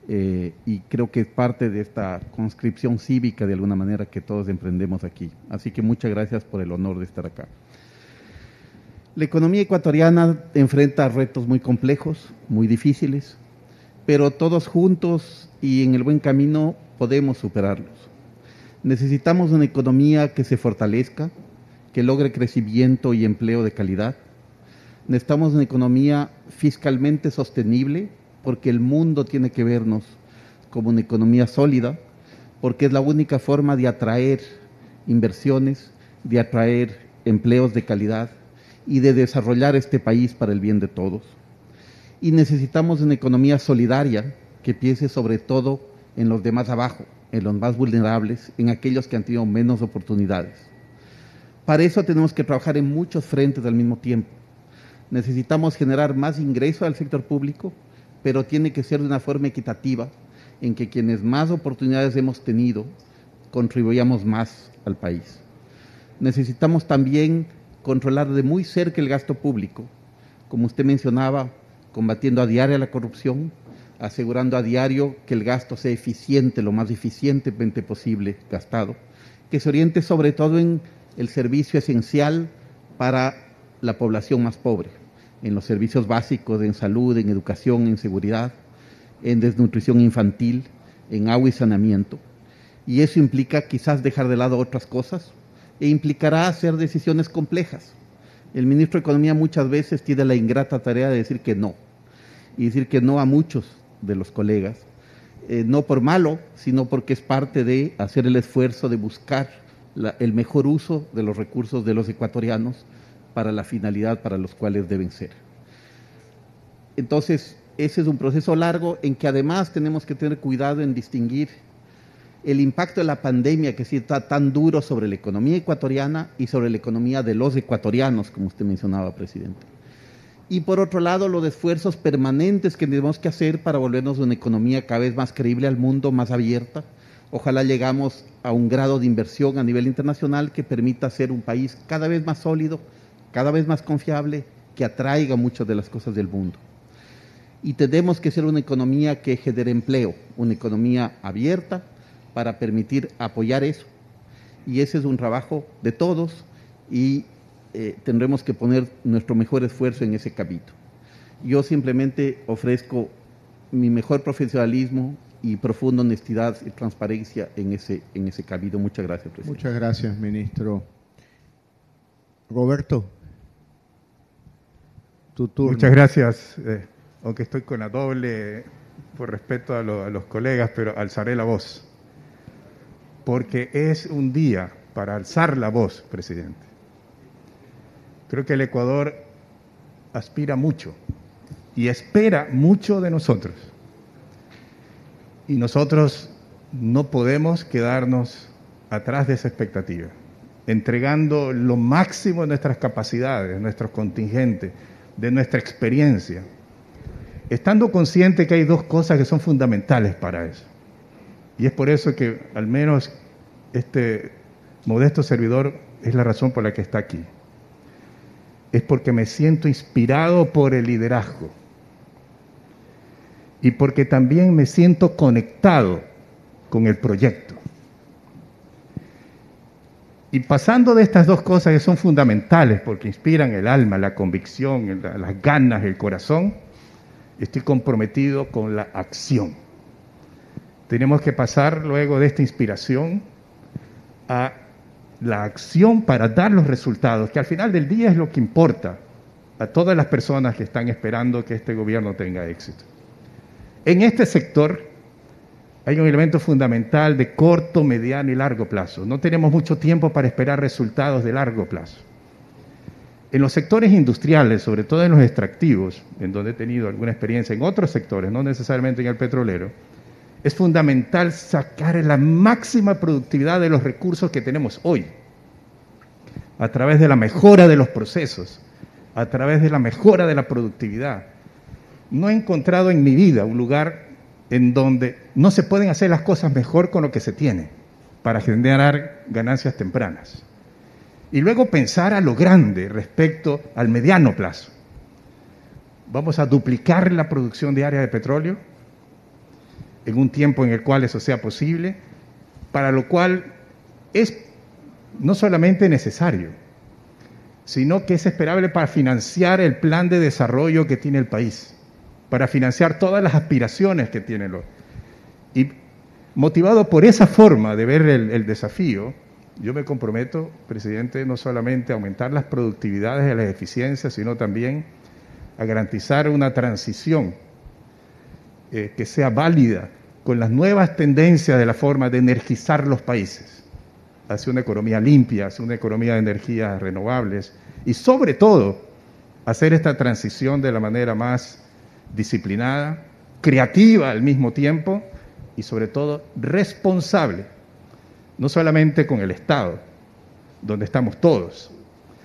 Y creo que es parte de esta conscripción cívica de alguna manera que todos emprendemos aquí. Así que muchas gracias por el honor de estar acá. La economía ecuatoriana enfrenta retos muy complejos, muy difíciles, pero todos juntos y en el buen camino podemos superarlos. Necesitamos una economía que se fortalezca, que logre crecimiento y empleo de calidad. Necesitamos una economía fiscalmente sostenible, porque el mundo tiene que vernos como una economía sólida, porque es la única forma de atraer inversiones, de atraer empleos de calidad y de desarrollar este país para el bien de todos. Y necesitamos una economía solidaria que piense sobre todo en los de más abajo, en los más vulnerables, en aquellos que han tenido menos oportunidades. Para eso tenemos que trabajar en muchos frentes al mismo tiempo. Necesitamos generar más ingreso al sector público, pero tiene que ser de una forma equitativa, en que quienes más oportunidades hemos tenido, contribuyamos más al país. Necesitamos también controlar de muy cerca el gasto público, como usted mencionaba, combatiendo a diario la corrupción, asegurando a diario que el gasto sea eficiente, lo más eficientemente posible gastado, que se oriente sobre todo en el servicio esencial para la población más pobre, en los servicios básicos, en salud, en educación, en seguridad, en desnutrición infantil, en agua y saneamiento. Y eso implica quizás dejar de lado otras cosas e implicará hacer decisiones complejas. El ministro de Economía muchas veces tiene la ingrata tarea de decir que no, y decir que no a muchos de los colegas, no por malo, sino porque es parte de hacer el esfuerzo de buscar el mejor uso de los recursos de los ecuatorianos para la finalidad para los cuales deben ser. Entonces, ese es un proceso largo en que además tenemos que tener cuidado en distinguir el impacto de la pandemia que sí está tan duro sobre la economía ecuatoriana y sobre la economía de los ecuatorianos, como usted mencionaba, presidente. Y por otro lado, los esfuerzos permanentes que tenemos que hacer para volvernos una economía cada vez más creíble al mundo, más abierta. Ojalá llegamos a un grado de inversión a nivel internacional que permita ser un país cada vez más sólido, cada vez más confiable, que atraiga muchas de las cosas del mundo. Y tenemos que ser una economía que genere empleo, una economía abierta para permitir apoyar eso. Y ese es un trabajo de todos y tendremos que poner nuestro mejor esfuerzo en ese camino. Yo simplemente ofrezco mi mejor profesionalismo y profunda honestidad y transparencia en ese camino. Muchas gracias, presidente. Muchas gracias, ministro. Roberto, tu turno. Muchas gracias, aunque estoy con la doble por respeto a los colegas, pero alzaré la voz, porque es un día para alzar la voz, presidente. Creo que el Ecuador aspira mucho y espera mucho de nosotros. Y nosotros no podemos quedarnos atrás de esa expectativa, entregando lo máximo de nuestras capacidades, de nuestros contingentes, de nuestra experiencia, estando consciente que hay dos cosas que son fundamentales para eso. Y es por eso que al menos este modesto servidor es la razón por la que está aquí. Es porque me siento inspirado por el liderazgo y porque también me siento conectado con el proyecto. Y pasando de estas dos cosas que son fundamentales porque inspiran el alma, la convicción, las ganas, el corazón, estoy comprometido con la acción. Tenemos que pasar luego de esta inspiración a la acción para dar los resultados, que al final del día es lo que importa a todas las personas que están esperando que este gobierno tenga éxito. En este sector hay un elemento fundamental de corto, mediano y largo plazo. No tenemos mucho tiempo para esperar resultados de largo plazo. En los sectores industriales, sobre todo en los extractivos, en donde he tenido alguna experiencia en otros sectores, no necesariamente en el petrolero, es fundamental sacar la máxima productividad de los recursos que tenemos hoy, a través de la mejora de los procesos, a través de la mejora de la productividad. No he encontrado en mi vida un lugar en donde no se pueden hacer las cosas mejor con lo que se tiene, para generar ganancias tempranas. Y luego pensar a lo grande respecto al mediano plazo. Vamos a duplicar la producción diaria de petróleo en un tiempo en el cual eso sea posible, para lo cual es no solamente necesario, sino que es esperable para financiar el plan de desarrollo que tiene el país, para financiar todas las aspiraciones que tiene y motivado por esa forma de ver el desafío, yo me comprometo, presidente, no solamente a aumentar las productividades y las eficiencias, sino también a garantizar una transición que sea válida con las nuevas tendencias de la forma de energizar los países hacia una economía limpia, hacia una economía de energías renovables y sobre todo hacer esta transición de la manera más disciplinada, creativa al mismo tiempo y sobre todo responsable, no solamente con el Estado, donde estamos todos,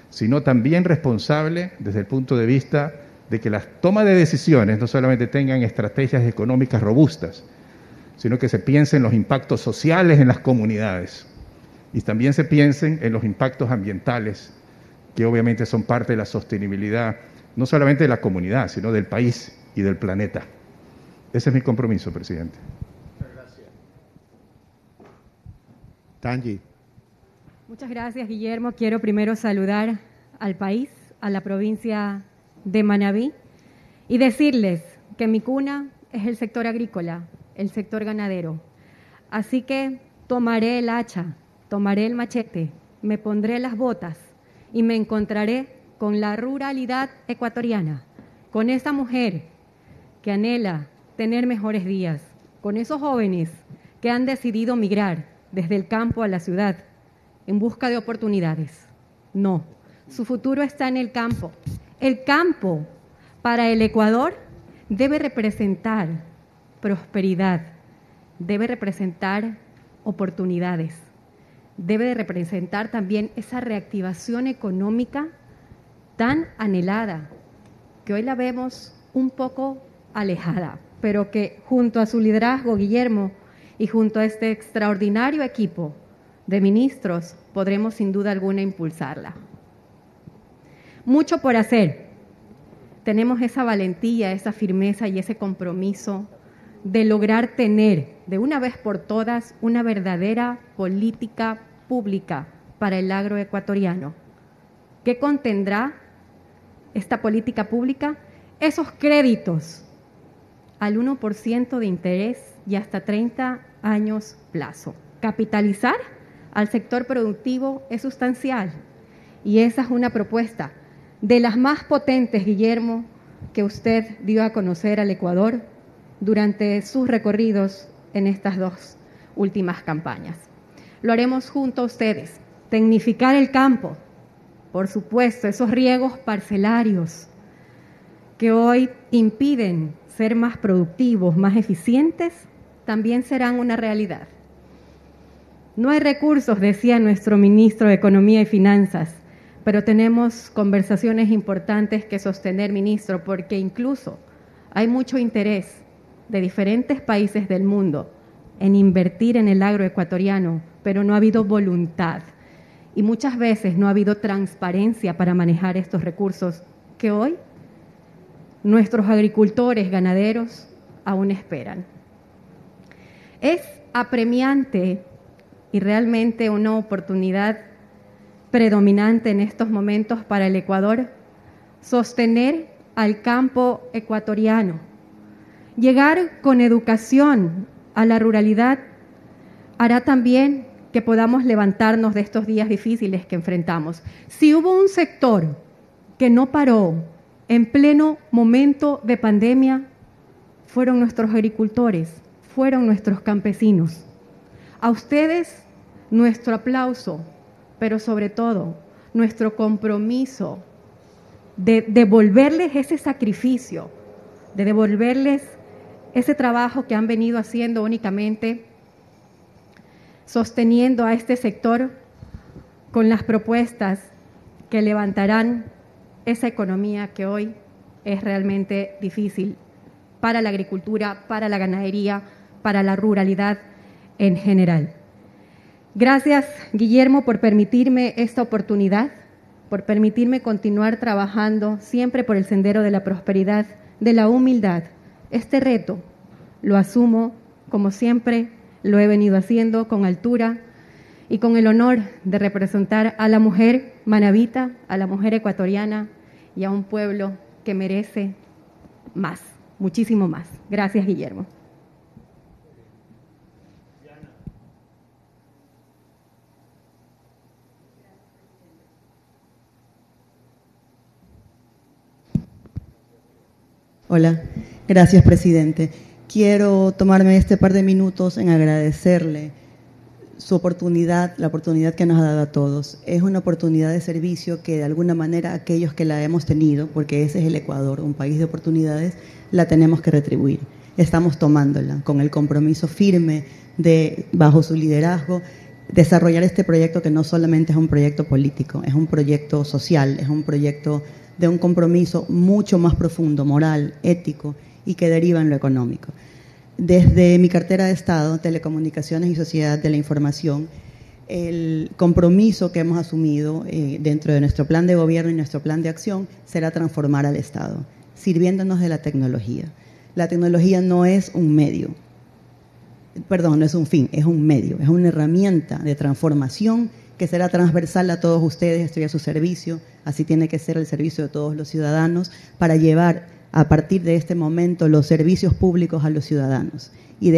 sino también responsable desde el punto de vista de que las tomas de decisiones no solamente tengan estrategias económicas robustas, sino que se piense en los impactos sociales en las comunidades y también se piensen en los impactos ambientales, que obviamente son parte de la sostenibilidad, no solamente de la comunidad, sino del país y del planeta. Ese es mi compromiso, presidente. Muchas gracias. Tangi. Muchas gracias, Guillermo. Quiero primero saludar al país, a la provincia de Manabí y decirles que mi cuna es el sector agrícola, el sector ganadero. Así que tomaré el hacha, tomaré el machete, me pondré las botas y me encontraré con la ruralidad ecuatoriana, con esa mujer que anhela tener mejores días, con esos jóvenes que han decidido migrar desde el campo a la ciudad en busca de oportunidades. No, su futuro está en el campo. El campo para el Ecuador debe representar prosperidad, debe representar oportunidades, debe representar también esa reactivación económica tan anhelada, que hoy la vemos un poco alejada, pero que junto a su liderazgo, Guillermo, y junto a este extraordinario equipo de ministros, podremos sin duda alguna impulsarla. Mucho por hacer. Tenemos esa valentía, esa firmeza y ese compromiso de lograr tener de una vez por todas una verdadera política pública para el agroecuatoriano. ¿Qué contendrá esta política pública? Esos créditos al 1% de interés y hasta 30 años plazo. Capitalizar al sector productivo es sustancial y esa es una propuesta de las más potentes, Guillermo, que usted dio a conocer al Ecuador durante sus recorridos en estas dos últimas campañas. Lo haremos junto a ustedes. Tecnificar el campo, por supuesto, esos riegos parcelarios, que hoy impiden ser más productivos, más eficientes, también serán una realidad. No hay recursos, decía nuestro ministro de Economía y Finanzas, pero tenemos conversaciones importantes que sostener, ministro, porque incluso hay mucho interés de diferentes países del mundo en invertir en el agroecuatoriano, pero no ha habido voluntad y muchas veces no ha habido transparencia para manejar estos recursos que hoy nuestros agricultores, ganaderos, aún esperan. Es apremiante y realmente una oportunidad predominante en estos momentos para el Ecuador sostener al campo ecuatoriano. Llegar con educación a la ruralidad hará también que podamos levantarnos de estos días difíciles que enfrentamos. Si hubo un sector que no paró en pleno momento de pandemia, fueron nuestros agricultores, fueron nuestros campesinos. A ustedes, nuestro aplauso, pero sobre todo, nuestro compromiso de devolverles ese sacrificio, de devolverles ese trabajo que han venido haciendo únicamente, sosteniendo a este sector con las propuestas que levantarán esa economía que hoy es realmente difícil para la agricultura, para la ganadería, para la ruralidad en general. Gracias, Guillermo, por permitirme esta oportunidad, por permitirme continuar trabajando siempre por el sendero de la prosperidad, de la humildad. Este reto lo asumo, como siempre lo he venido haciendo, con altura y con el honor de representar a la mujer manabita, a la mujer ecuatoriana y a un pueblo que merece más, muchísimo más. Gracias, Guillermo. Hola, gracias, presidente. Quiero tomarme este par de minutos en agradecerle su oportunidad, la oportunidad que nos ha dado a todos. Es una oportunidad de servicio que de alguna manera aquellos que la hemos tenido, porque ese es el Ecuador, un país de oportunidades, la tenemos que retribuir. Estamos tomándola con el compromiso firme de, bajo su liderazgo, desarrollar este proyecto que no solamente es un proyecto político, es un proyecto social, es un proyecto de un compromiso mucho más profundo, moral, ético y que deriva en lo económico. Desde mi cartera de Estado, Telecomunicaciones y Sociedad de la Información, el compromiso que hemos asumido dentro de nuestro plan de gobierno y nuestro plan de acción será transformar al Estado, sirviéndonos de la tecnología. La tecnología no es un medio, perdón, no es un fin, es un medio, es una herramienta de transformación que será transversal a todos ustedes, estoy a su servicio, así tiene que ser el servicio de todos los ciudadanos, para llevar a partir de este momento los servicios públicos a los ciudadanos y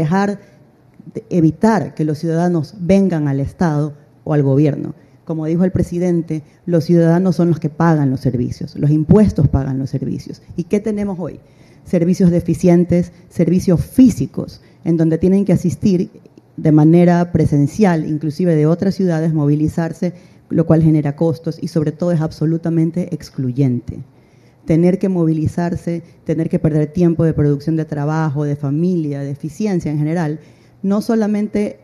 evitar que los ciudadanos vengan al Estado o al gobierno. Como dijo el presidente, los ciudadanos son los que pagan los servicios, los impuestos pagan los servicios. ¿Y qué tenemos hoy? Servicios deficientes, servicios físicos, en donde tienen que asistir de manera presencial, inclusive de otras ciudades, movilizarse, lo cual genera costos y sobre todo es absolutamente excluyente. Tener que movilizarse, tener que perder tiempo de producción de trabajo, de familia, de eficiencia en general, no solamente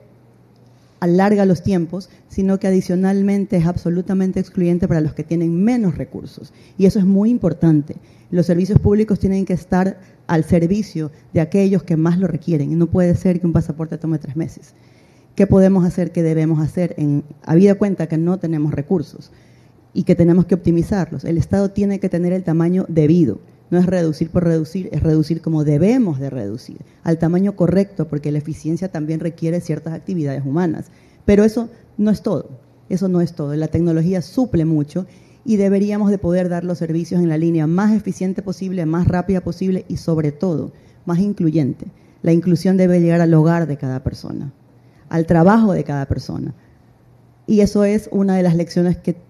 alarga los tiempos, sino que adicionalmente es absolutamente excluyente para los que tienen menos recursos. Y eso es muy importante. Los servicios públicos tienen que estar al servicio de aquellos que más lo requieren. Y no puede ser que un pasaporte tome 3 meses. ¿Qué podemos hacer? ¿Qué debemos hacer? Habida cuenta que no tenemos recursos y que tenemos que optimizarlos. El Estado tiene que tener el tamaño debido. No es reducir por reducir, es reducir como debemos de reducir, al tamaño correcto, porque la eficiencia también requiere ciertas actividades humanas. Pero eso no es todo, eso no es todo. La tecnología suple mucho y deberíamos de poder dar los servicios en la línea más eficiente posible, más rápida posible y sobre todo, más incluyente. La inclusión debe llegar al hogar de cada persona, al trabajo de cada persona. Y eso es una de las lecciones que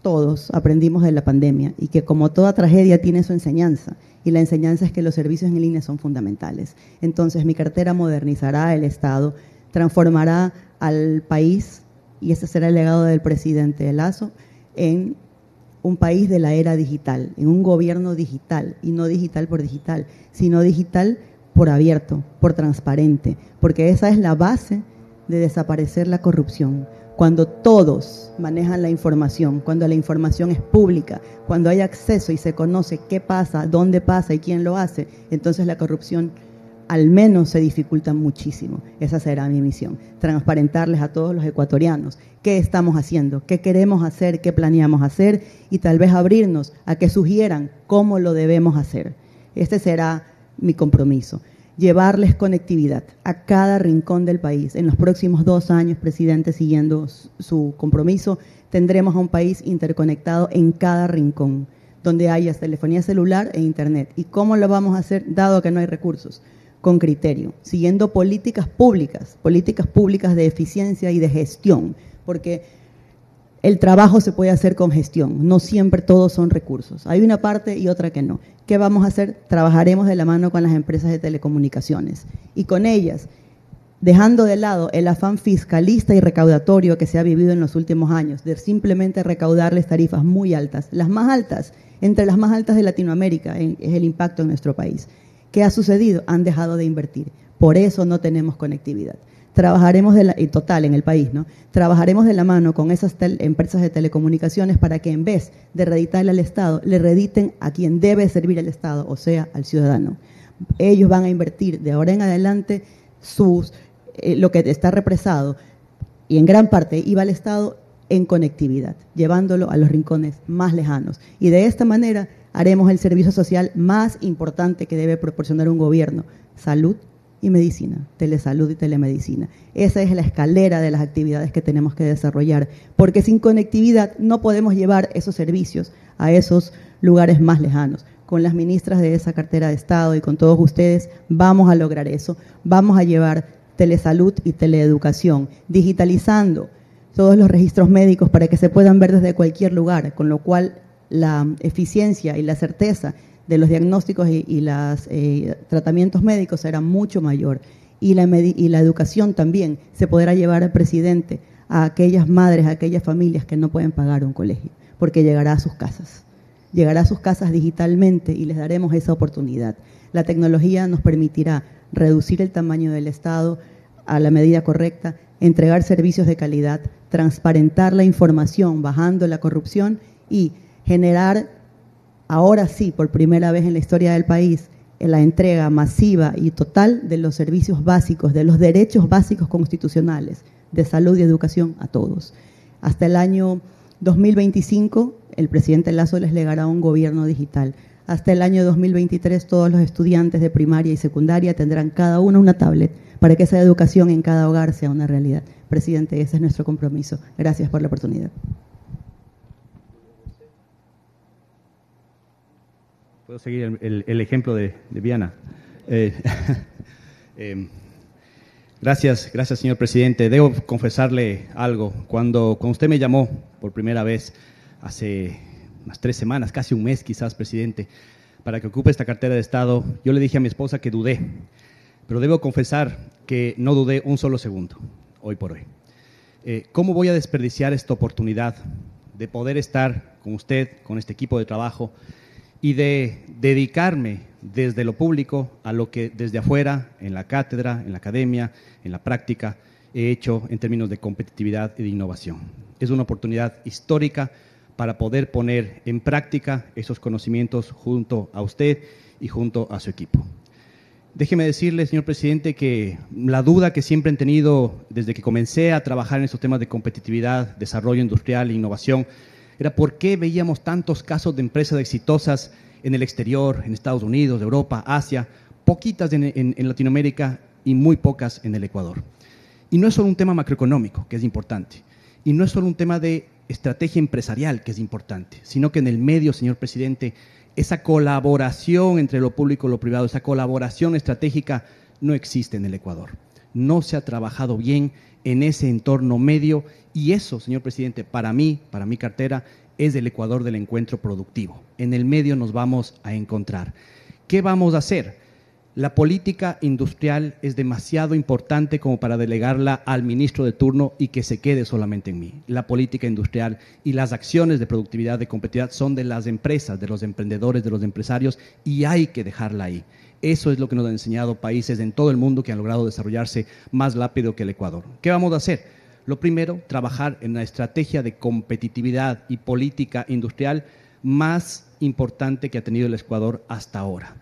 todos aprendimos de la pandemia y que como toda tragedia tiene su enseñanza, y la enseñanza es que los servicios en línea son fundamentales. Entonces mi cartera modernizará el Estado, transformará al país, y ese será el legado del presidente Lasso, en un país de la era digital, en un gobierno digital, y no digital por digital, sino digital por abierto, por transparente, porque esa es la base de desaparecer la corrupción. Cuando todos manejan la información, cuando la información es pública, cuando hay acceso y se conoce qué pasa, dónde pasa y quién lo hace, entonces la corrupción al menos se dificulta muchísimo. Esa será mi misión, transparentarles a todos los ecuatorianos qué estamos haciendo, qué queremos hacer, qué planeamos hacer y tal vez abrirnos a que sugieran cómo lo debemos hacer. Este será mi compromiso. Llevarles conectividad a cada rincón del país. En los próximos 2 años, presidente, siguiendo su compromiso, tendremos a un país interconectado en cada rincón, donde haya telefonía celular e internet. ¿Y cómo lo vamos a hacer, dado que no hay recursos? Con criterio, siguiendo políticas públicas de eficiencia y de gestión, porque el trabajo se puede hacer con gestión, no siempre todos son recursos. Hay una parte y otra que no. ¿Qué vamos a hacer? Trabajaremos de la mano con las empresas de telecomunicaciones y con ellas, dejando de lado el afán fiscalista y recaudatorio que se ha vivido en los últimos años, de simplemente recaudarles tarifas muy altas, las más altas, entre las más altas de Latinoamérica, es el impacto en nuestro país. ¿Qué ha sucedido? Han dejado de invertir. Por eso no tenemos conectividad. Trabajaremos en el país, ¿no? Trabajaremos de la mano con esas empresas de telecomunicaciones para que en vez de reeditarle al Estado, le reediten a quien debe servir al Estado, o sea, al ciudadano. Ellos van a invertir de ahora en adelante lo que está represado, y en gran parte iba al Estado, en conectividad, llevándolo a los rincones más lejanos. Y de esta manera haremos el servicio social más importante que debe proporcionar un gobierno: salud y medicina, telesalud y telemedicina. Esa es la escalera de las actividades que tenemos que desarrollar, porque sin conectividad no podemos llevar esos servicios a esos lugares más lejanos. Con las ministras de esa cartera de Estado y con todos ustedes vamos a lograr eso. Vamos a llevar telesalud y teleeducación, digitalizando todos los registros médicos para que se puedan ver desde cualquier lugar, con lo cual la eficiencia y la certeza de los diagnósticos y los tratamientos médicos será mucho mayor. Y la educación también se podrá llevar al presidente a aquellas madres, a aquellas familias que no pueden pagar un colegio, porque llegará a sus casas. Llegará a sus casas digitalmente y les daremos esa oportunidad. La tecnología nos permitirá reducir el tamaño del Estado a la medida correcta, entregar servicios de calidad, transparentar la información, bajando la corrupción y generar, ahora sí, por primera vez en la historia del país, la entrega masiva y total de los servicios básicos, de los derechos básicos constitucionales de salud y educación a todos. Hasta el año 2025, el presidente Lasso les legará un gobierno digital. Hasta el año 2023, todos los estudiantes de primaria y secundaria tendrán cada uno una tablet para que esa educación en cada hogar sea una realidad. Presidente, ese es nuestro compromiso. Gracias por la oportunidad. Puedo seguir el ejemplo de Viana. Gracias, señor presidente. Debo confesarle algo. Cuando usted me llamó por primera vez, hace unas 3 semanas, casi un mes quizás, presidente, para que ocupe esta cartera de Estado, yo le dije a mi esposa que dudé, pero debo confesar que no dudé un solo segundo, hoy por hoy. ¿Cómo voy a desperdiciar esta oportunidad de poder estar con usted, con este equipo de trabajo, y de dedicarme desde lo público a lo que desde afuera, en la cátedra, en la academia, en la práctica, he hecho en términos de competitividad y de innovación? Es una oportunidad histórica para poder poner en práctica esos conocimientos junto a usted y junto a su equipo. Déjeme decirle, señor presidente, que la duda que siempre he tenido desde que comencé a trabajar en estos temas de competitividad, desarrollo industrial e innovación era por qué veíamos tantos casos de empresas exitosas en el exterior, en Estados Unidos, Europa, Asia, poquitas en Latinoamérica y muy pocas en el Ecuador. Y no es solo un tema macroeconómico, que es importante, y no es solo un tema de estrategia empresarial, que es importante, sino que en el medio, señor presidente, esa colaboración entre lo público y lo privado, esa colaboración estratégica no existe en el Ecuador. No se ha trabajado bien en ese entorno medio y eso, señor presidente, para mí, para mi cartera, es el Ecuador del encuentro productivo. En el medio nos vamos a encontrar. ¿Qué vamos a hacer? La política industrial es demasiado importante como para delegarla al ministro de turno y que se quede solamente en mí. La política industrial y las acciones de productividad, de competitividad, son de las empresas, de los emprendedores, de los empresarios, y hay que dejarla ahí. Eso es lo que nos han enseñado países en todo el mundo que han logrado desarrollarse más rápido que el Ecuador. ¿Qué vamos a hacer? Lo primero, trabajar en la estrategia de competitividad y política industrial más importante que ha tenido el Ecuador hasta ahora.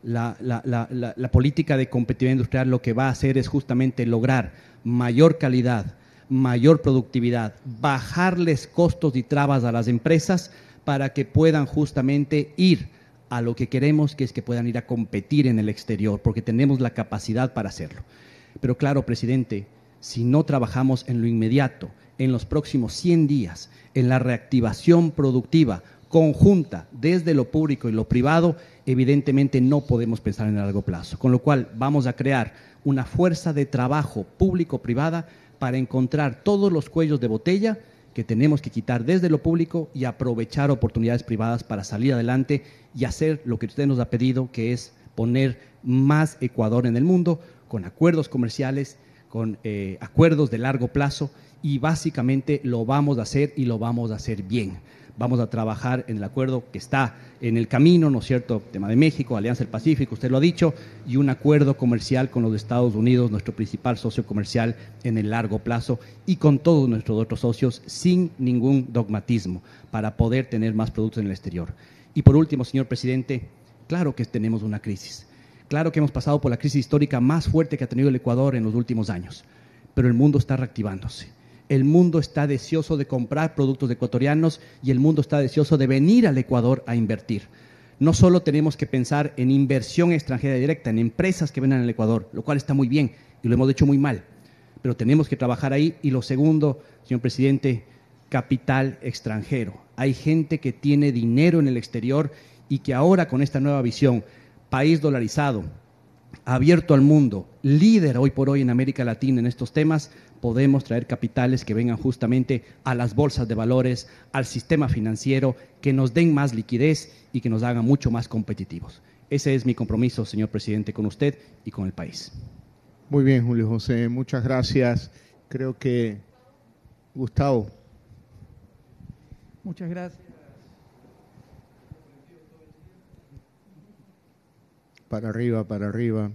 La política de competitividad industrial lo que va a hacer es justamente lograr mayor calidad, mayor productividad, bajarles costos y trabas a las empresas para que puedan justamente ir a lo que queremos, que es que puedan ir a competir en el exterior, porque tenemos la capacidad para hacerlo. Pero claro, presidente, si no trabajamos en lo inmediato, en los próximos 100 días, en la reactivación productiva conjunta desde lo público y lo privado, evidentemente no podemos pensar en el largo plazo. Con lo cual vamos a crear una fuerza de trabajo público-privada para encontrar todos los cuellos de botella que tenemos que quitar desde lo público y aprovechar oportunidades privadas para salir adelante y hacer lo que usted nos ha pedido, que es poner más Ecuador en el mundo con acuerdos comerciales, con acuerdos de largo plazo, y básicamente lo vamos a hacer y lo vamos a hacer bien. Vamos a trabajar en el acuerdo que está en el camino, ¿no es cierto? Tema de México, Alianza del Pacífico, usted lo ha dicho, y un acuerdo comercial con los Estados Unidos, nuestro principal socio comercial en el largo plazo, y con todos nuestros otros socios sin ningún dogmatismo para poder tener más productos en el exterior. Y por último, señor presidente, claro que tenemos una crisis. Claro que hemos pasado por la crisis histórica más fuerte que ha tenido el Ecuador en los últimos años, pero el mundo está reactivándose. El mundo está deseoso de comprar productos ecuatorianos y el mundo está deseoso de venir al Ecuador a invertir. No solo tenemos que pensar en inversión extranjera directa, en empresas que vengan al Ecuador, lo cual está muy bien y lo hemos hecho muy mal, pero tenemos que trabajar ahí. Y lo segundo, señor presidente, capital extranjero. Hay gente que tiene dinero en el exterior y que ahora con esta nueva visión, país dolarizado, abierto al mundo, líder hoy por hoy en América Latina en estos temas, podemos traer capitales que vengan justamente a las bolsas de valores, al sistema financiero, que nos den más liquidez y que nos hagan mucho más competitivos. Ese es mi compromiso, señor presidente, con usted y con el país. Muy bien, Julio José, muchas gracias. Creo que Gustavo. Muchas gracias. Para arriba, para arriba.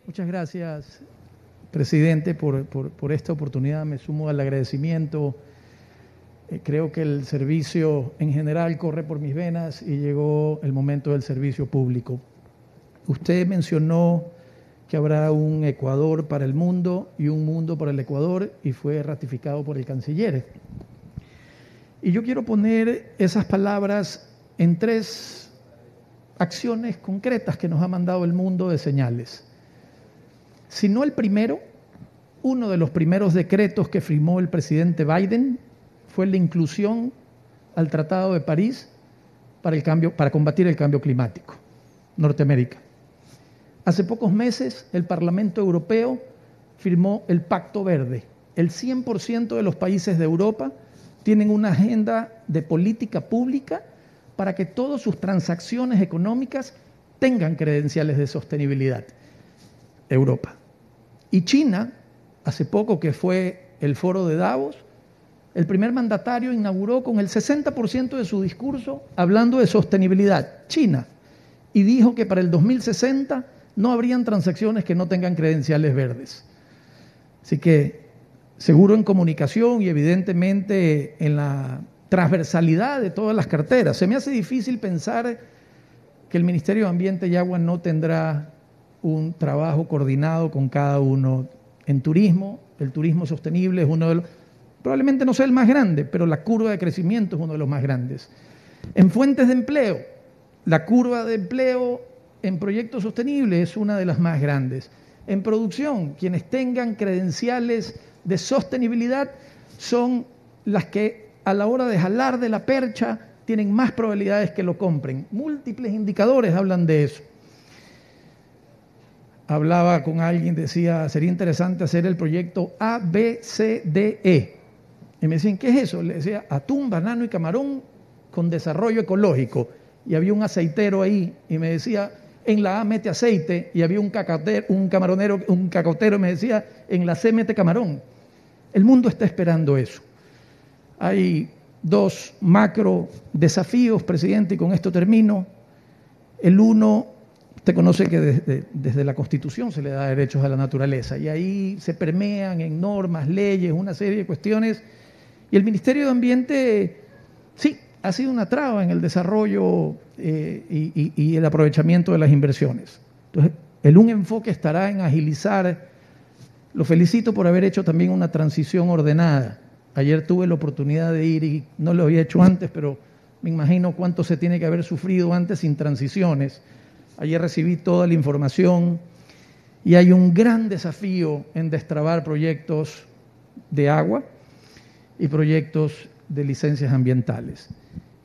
Muchas gracias, presidente, por esta oportunidad. Me sumo al agradecimiento. Creo que el servicio en general corre por mis venas y llegó el momento del servicio público. Usted mencionó que habrá un Ecuador para el mundo y un mundo para el Ecuador, y fue ratificado por el canciller. Y yo quiero poner esas palabras en 3 acciones concretas que nos ha mandado el mundo de señales. Si no el primero, uno de los primeros decretos que firmó el presidente Biden fue la inclusión al Tratado de París para combatir el cambio climático, Norteamérica. Hace pocos meses el Parlamento Europeo firmó el Pacto Verde. El 100% de los países de Europa tienen una agenda de política pública para que todas sus transacciones económicas tengan credenciales de sostenibilidad. Europa. Y China, hace poco que fue el foro de Davos, el primer mandatario inauguró con el 60% de su discurso hablando de sostenibilidad, China, y dijo que para el 2060 no habrían transacciones que no tengan credenciales verdes. Así que seguro en comunicación y evidentemente en la transversalidad de todas las carteras. Se me hace difícil pensar que el Ministerio de Ambiente y Agua no tendrá un trabajo coordinado con cada uno. En turismo, el turismo sostenible es uno de los, probablemente no sea el más grande, pero la curva de crecimiento es uno de los más grandes. En fuentes de empleo, la curva de empleo en proyectos sostenibles es una de las más grandes. En producción, quienes tengan credenciales de sostenibilidad son las que a la hora de jalar de la percha tienen más probabilidades que lo compren. Múltiples indicadores hablan de eso. Hablaba con alguien, decía, sería interesante hacer el proyecto ABCDE. Y me decían, ¿qué es eso? Le decía, atún, banano y camarón con desarrollo ecológico. Y había un aceitero ahí y me decía, en la A mete aceite, y había un cacotero y me decía, en la C mete camarón. El mundo está esperando eso. Hay dos macro desafíos, presidente, y con esto termino. El uno, usted conoce que desde la Constitución se le da derechos a la naturaleza, y ahí se permean en normas, leyes, una serie de cuestiones, y el Ministerio de Ambiente, sí, ha sido una traba en el desarrollo y el aprovechamiento de las inversiones. Entonces, un enfoque estará en agilizar. Lo felicito por haber hecho también una transición ordenada. Ayer tuve la oportunidad de ir y no lo había hecho antes, pero me imagino cuánto se tiene que haber sufrido antes sin transiciones. Ayer recibí toda la información y hay un gran desafío en destrabar proyectos de agua y proyectos de licencias ambientales.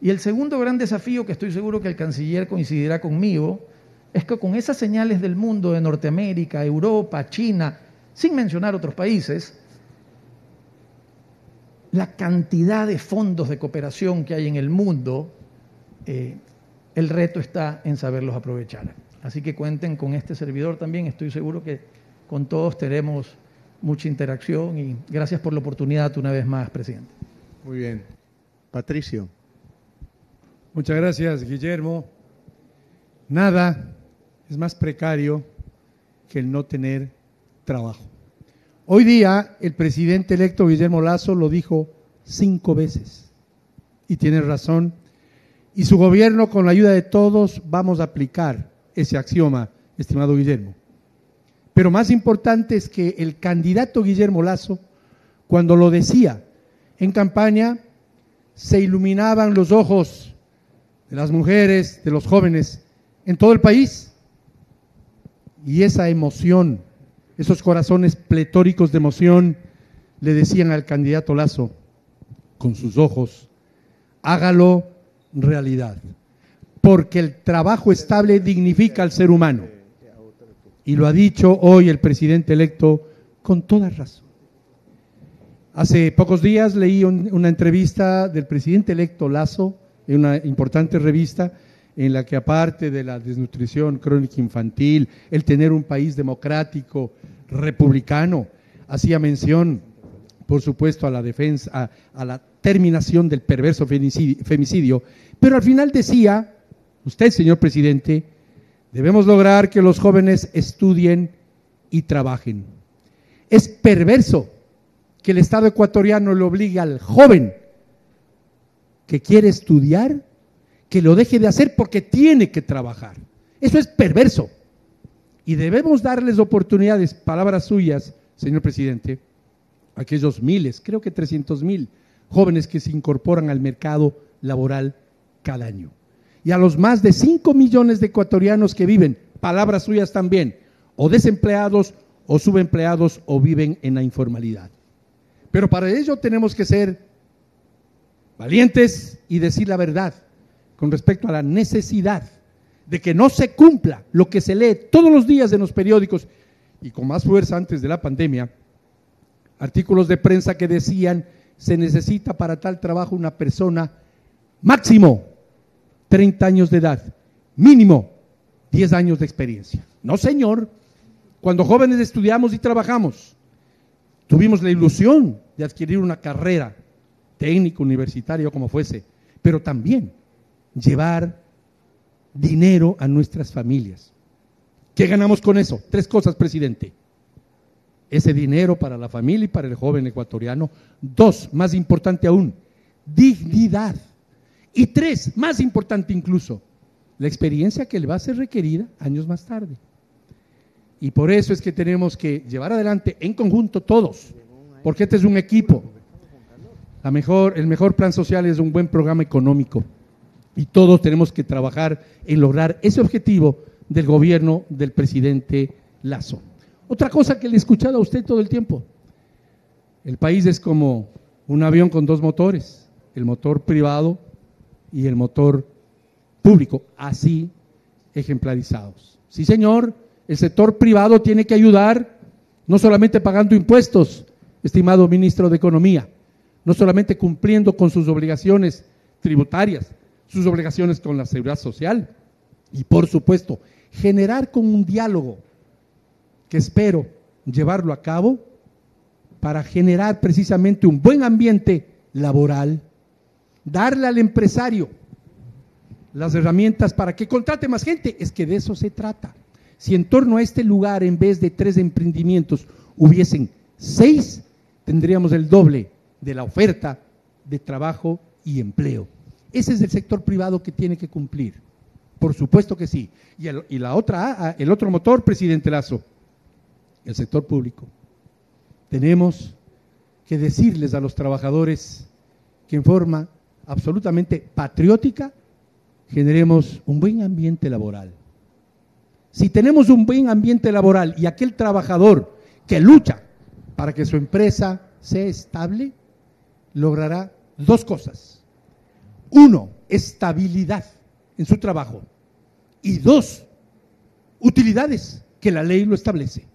Y el segundo gran desafío, que estoy seguro que el canciller coincidirá conmigo, es que con esas señales del mundo, de Norteamérica, Europa, China, sin mencionar otros países, la cantidad de fondos de cooperación que hay en el mundo, el reto está en saberlos aprovechar. Así que cuenten con este servidor también, estoy seguro que con todos tenemos mucha interacción, y gracias por la oportunidad una vez más, presidente. Muy bien. Patricio. Muchas gracias, Guillermo. Nada es más precario que el no tener trabajo. Hoy día el presidente electo Guillermo Lasso lo dijo 5 veces y tiene razón, y su gobierno, con la ayuda de todos, vamos a aplicar ese axioma, estimado Guillermo. Pero más importante es que el candidato Guillermo Lasso, cuando lo decía en campaña, se iluminaban los ojos de las mujeres, de los jóvenes en todo el país, y esa emoción, esos corazones pletóricos de emoción, le decían al candidato Lasso, con sus ojos, hágalo realidad, porque el trabajo estable dignifica al ser humano. Y lo ha dicho hoy el presidente electo con toda razón. Hace pocos días leí una entrevista del presidente electo Lasso en una importante revista, en la que, aparte de la desnutrición crónica infantil, el tener un país democrático, republicano, hacía mención, por supuesto, a la defensa, a la terminación del perverso femicidio, pero al final decía, usted, señor presidente, debemos lograr que los jóvenes estudien y trabajen. Es perverso que el Estado ecuatoriano le obligue al joven que quiere estudiar, que lo deje de hacer porque tiene que trabajar. Eso es perverso. Y debemos darles oportunidades, palabras suyas, señor presidente, a aquellos miles, creo que 300,000 jóvenes que se incorporan al mercado laboral cada año. Y a los más de 5 millones de ecuatorianos que viven, palabras suyas también, o desempleados, o subempleados, o viven en la informalidad. Pero para ello tenemos que ser valientes y decir la verdad con respecto a la necesidad de que no se cumpla lo que se lee todos los días en los periódicos, y con más fuerza antes de la pandemia, artículos de prensa que decían se necesita para tal trabajo una persona máximo 30 años de edad, mínimo 10 años de experiencia. No, señor, cuando jóvenes estudiamos y trabajamos, tuvimos la ilusión de adquirir una carrera técnica, universitaria o como fuese, pero también llevar dinero a nuestras familias. ¿Qué ganamos con eso? 3 cosas, presidente. Ese dinero para la familia y para el joven ecuatoriano. 2, más importante aún, dignidad. Y 3, más importante incluso, la experiencia que le va a ser requerida años más tarde. Y por eso es que tenemos que llevar adelante en conjunto todos, porque este es un equipo. El mejor plan social es un buen programa económico, y todos tenemos que trabajar en lograr ese objetivo del gobierno del presidente Lasso. Otra cosa que le he escuchado a usted todo el tiempo: el país es como un avión con 2 motores, el motor privado y el motor público, así ejemplarizados. Sí, señor, el sector privado tiene que ayudar, no solamente pagando impuestos, estimado ministro de Economía, no solamente cumpliendo con sus obligaciones tributarias, sus obligaciones con la seguridad social y, por supuesto, generar con un diálogo que espero llevarlo a cabo para generar precisamente un buen ambiente laboral, darle al empresario las herramientas para que contrate más gente. Es que de eso se trata. Si en torno a este lugar, en vez de 3 emprendimientos, hubiesen 6, tendríamos el doble de la oferta de trabajo y empleo. Ese es el sector privado que tiene que cumplir. Por supuesto que sí. Y el otro motor, presidente Lasso, el sector público. Tenemos que decirles a los trabajadores que en forma absolutamente patriótica generemos un buen ambiente laboral. Si tenemos un buen ambiente laboral y aquel trabajador que lucha para que su empresa sea estable, logrará 2 cosas. 1, estabilidad en su trabajo. Y 2, utilidades, que la ley lo establece.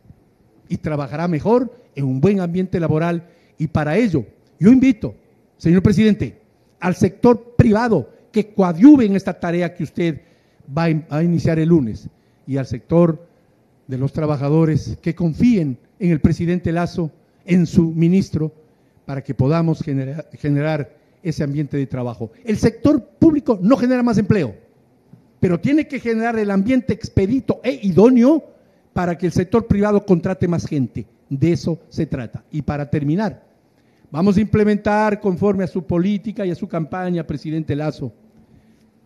Y trabajará mejor en un buen ambiente laboral. Y para ello, yo invito, señor presidente, al sector privado que coadyuve en esta tarea que usted va a iniciar el lunes, y al sector de los trabajadores que confíen en el presidente Lasso, en su ministro, para que podamos generar ese ambiente de trabajo. El sector público no genera más empleo, pero tiene que generar el ambiente expedito e idóneo para que el sector privado contrate más gente. De eso se trata. Y para terminar, vamos a implementar, conforme a su política y a su campaña, presidente Lasso,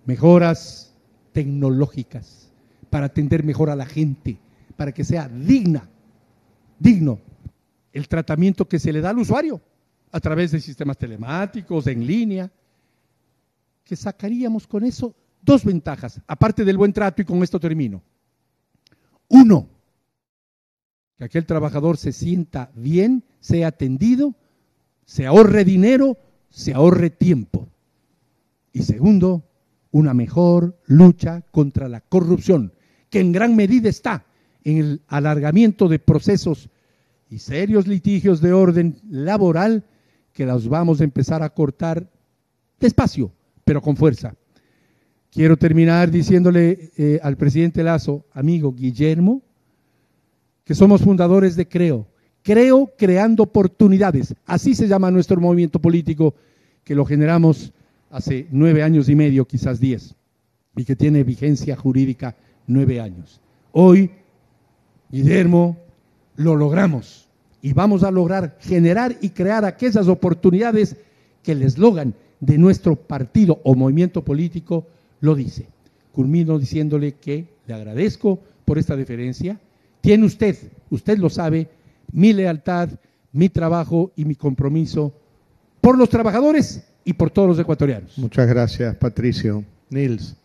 mejoras tecnológicas para atender mejor a la gente, para que sea digno el tratamiento que se le da al usuario a través de sistemas telemáticos, en línea, que sacaríamos con eso 2 ventajas, aparte del buen trato, y con esto termino. 1, que aquel trabajador se sienta bien, sea atendido, se ahorre dinero, se ahorre tiempo. Y segundo, una mejor lucha contra la corrupción, que en gran medida está en el alargamiento de procesos y serios litigios de orden laboral, que los vamos a empezar a cortar despacio, pero con fuerza. Quiero terminar diciéndole al presidente Lasso, amigo Guillermo, que somos fundadores de Creo creando oportunidades. Así se llama nuestro movimiento político, que lo generamos hace 9 años y medio, quizás 10, y que tiene vigencia jurídica 9 años. Hoy, Guillermo, lo logramos y vamos a lograr generar y crear aquellas oportunidades que el eslogan de nuestro partido o movimiento político lo dice. Culmino diciéndole que le agradezco por esta deferencia. Tiene usted lo sabe, mi lealtad, mi trabajo y mi compromiso por los trabajadores y por todos los ecuatorianos. Muchas gracias, Patricio. Nils.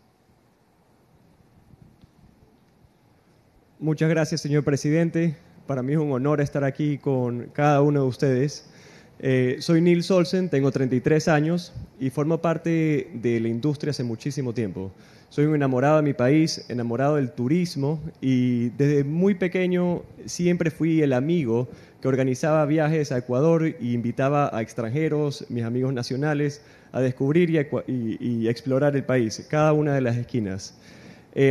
Muchas gracias, señor presidente. Para mí es un honor estar aquí con cada uno de ustedes. Soy Nils Olsen, tengo 33 años y formo parte de la industria hace muchísimo tiempo. Soy un enamorado de mi país, enamorado del turismo, y desde muy pequeño siempre fui el amigo que organizaba viajes a Ecuador e invitaba a extranjeros, mis amigos nacionales, a descubrir y explorar el país, cada una de las esquinas.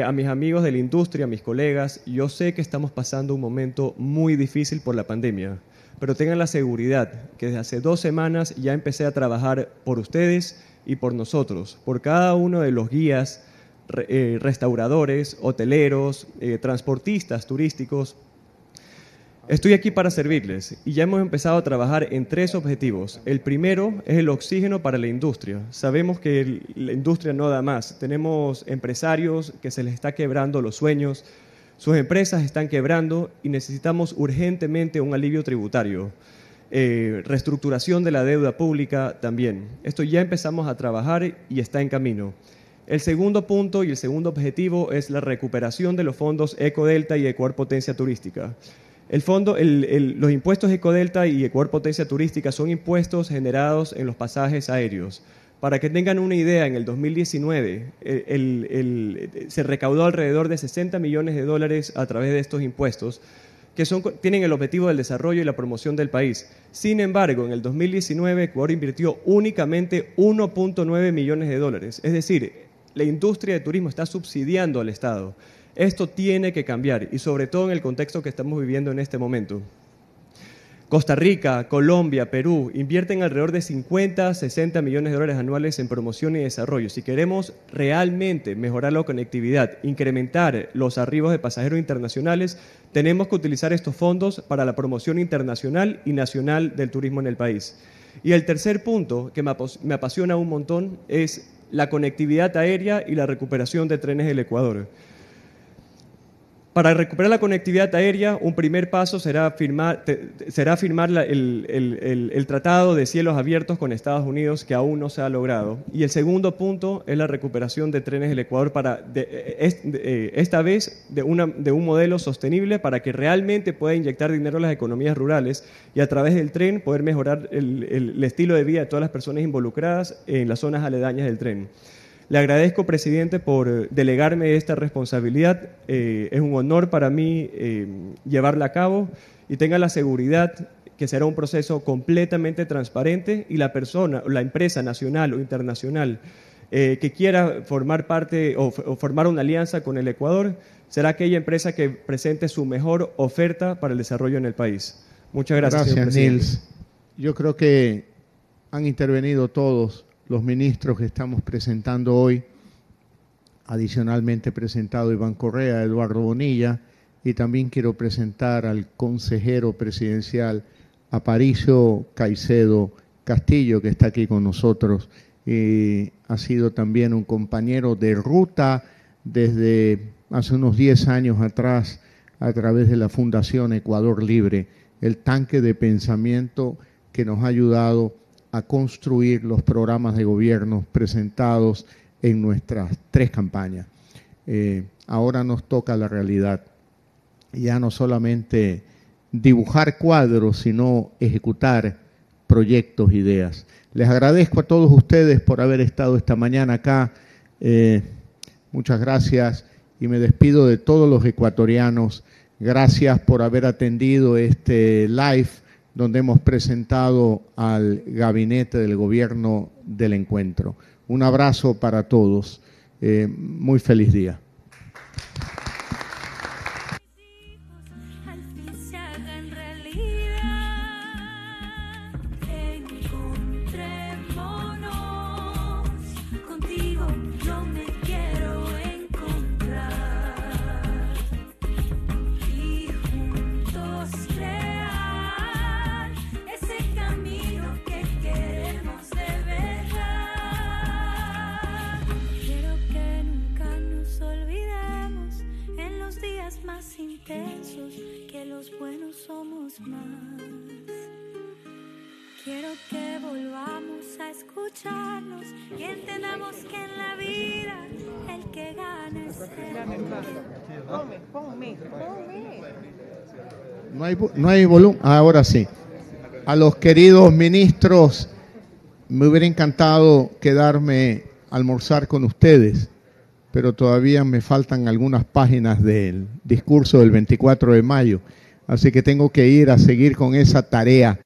A mis amigos de la industria, a mis colegas, yo sé que estamos pasando un momento muy difícil por la pandemia, pero tengan la seguridad que desde hace 2 semanas ya empecé a trabajar por ustedes y por nosotros, por cada uno de los guías, restauradores, hoteleros, transportistas turísticos. Estoy aquí para servirles y ya hemos empezado a trabajar en 3 objetivos. El primero es el oxígeno para la industria. Sabemos que la industria no da más. Tenemos empresarios que se les está quebrando los sueños, sus empresas están quebrando y necesitamos urgentemente un alivio tributario. Reestructuración de la deuda pública también. Esto ya empezamos a trabajar y está en camino. El segundo punto y el segundo objetivo es la recuperación de los fondos Ecodelta y Ecuador Potencia Turística. Los impuestos Ecodelta y Ecuador Potencia Turística son impuestos generados en los pasajes aéreos. Para que tengan una idea, en el 2019 se recaudó alrededor de $60 millones a través de estos impuestos, que tienen el objetivo del desarrollo y la promoción del país. Sin embargo, en el 2019 Ecuador invirtió únicamente 1.9 millones de dólares. Es decir, la industria de turismo está subsidiando al Estado. Esto tiene que cambiar y sobre todo en el contexto que estamos viviendo en este momento. Costa Rica, Colombia, Perú invierten alrededor de 50, 60 millones de dólares anuales en promoción y desarrollo. Si queremos realmente mejorar la conectividad, incrementar los arribos de pasajeros internacionales, tenemos que utilizar estos fondos para la promoción internacional y nacional del turismo en el país. Y el tercer punto, que me apasiona un montón, es la conectividad aérea y la recuperación de trenes del Ecuador. Para recuperar la conectividad aérea, un primer paso será firmar el Tratado de Cielos Abiertos con Estados Unidos, que aún no se ha logrado. Y el segundo punto es la recuperación de trenes del Ecuador, esta vez de un modelo sostenible para que realmente pueda inyectar dinero a las economías rurales y a través del tren poder mejorar el estilo de vida de todas las personas involucradas en las zonas aledañas del tren. Le agradezco, presidente, por delegarme esta responsabilidad. Es un honor para mí llevarla a cabo y tenga la seguridad que será un proceso completamente transparente y la empresa nacional o internacional que quiera formar parte o formar una alianza con el Ecuador será aquella empresa que presente su mejor oferta para el desarrollo en el país. Muchas gracias, señor presidente. Nils. Yo creo que han intervenido todos los ministros que estamos presentando hoy, adicionalmente presentado Iván Correa, Eduardo Bonilla, y también quiero presentar al consejero presidencial Aparicio Caicedo Castillo, que está aquí con nosotros. Ha sido también un compañero de ruta desde hace unos 10 años atrás a través de la Fundación Ecuador Libre, el tanque de pensamiento que nos ha ayudado a construir los programas de gobierno presentados en nuestras 3 campañas. Ahora nos toca la realidad. Ya no solamente dibujar cuadros, sino ejecutar proyectos, ideas. Les agradezco a todos ustedes por haber estado esta mañana acá. Muchas gracias y me despido de todos los ecuatorianos. Gracias por haber atendido este live donde hemos presentado al gabinete del gobierno del encuentro. Un abrazo para todos. Muy feliz día. Quiero que volvamos a escucharnos y entendamos que en la vida el que gana es No hay volumen. Ahora sí. A los queridos ministros, me hubiera encantado quedarme a almorzar con ustedes, pero todavía me faltan algunas páginas del discurso del 24 de mayo. Así que tengo que ir a seguir con esa tarea.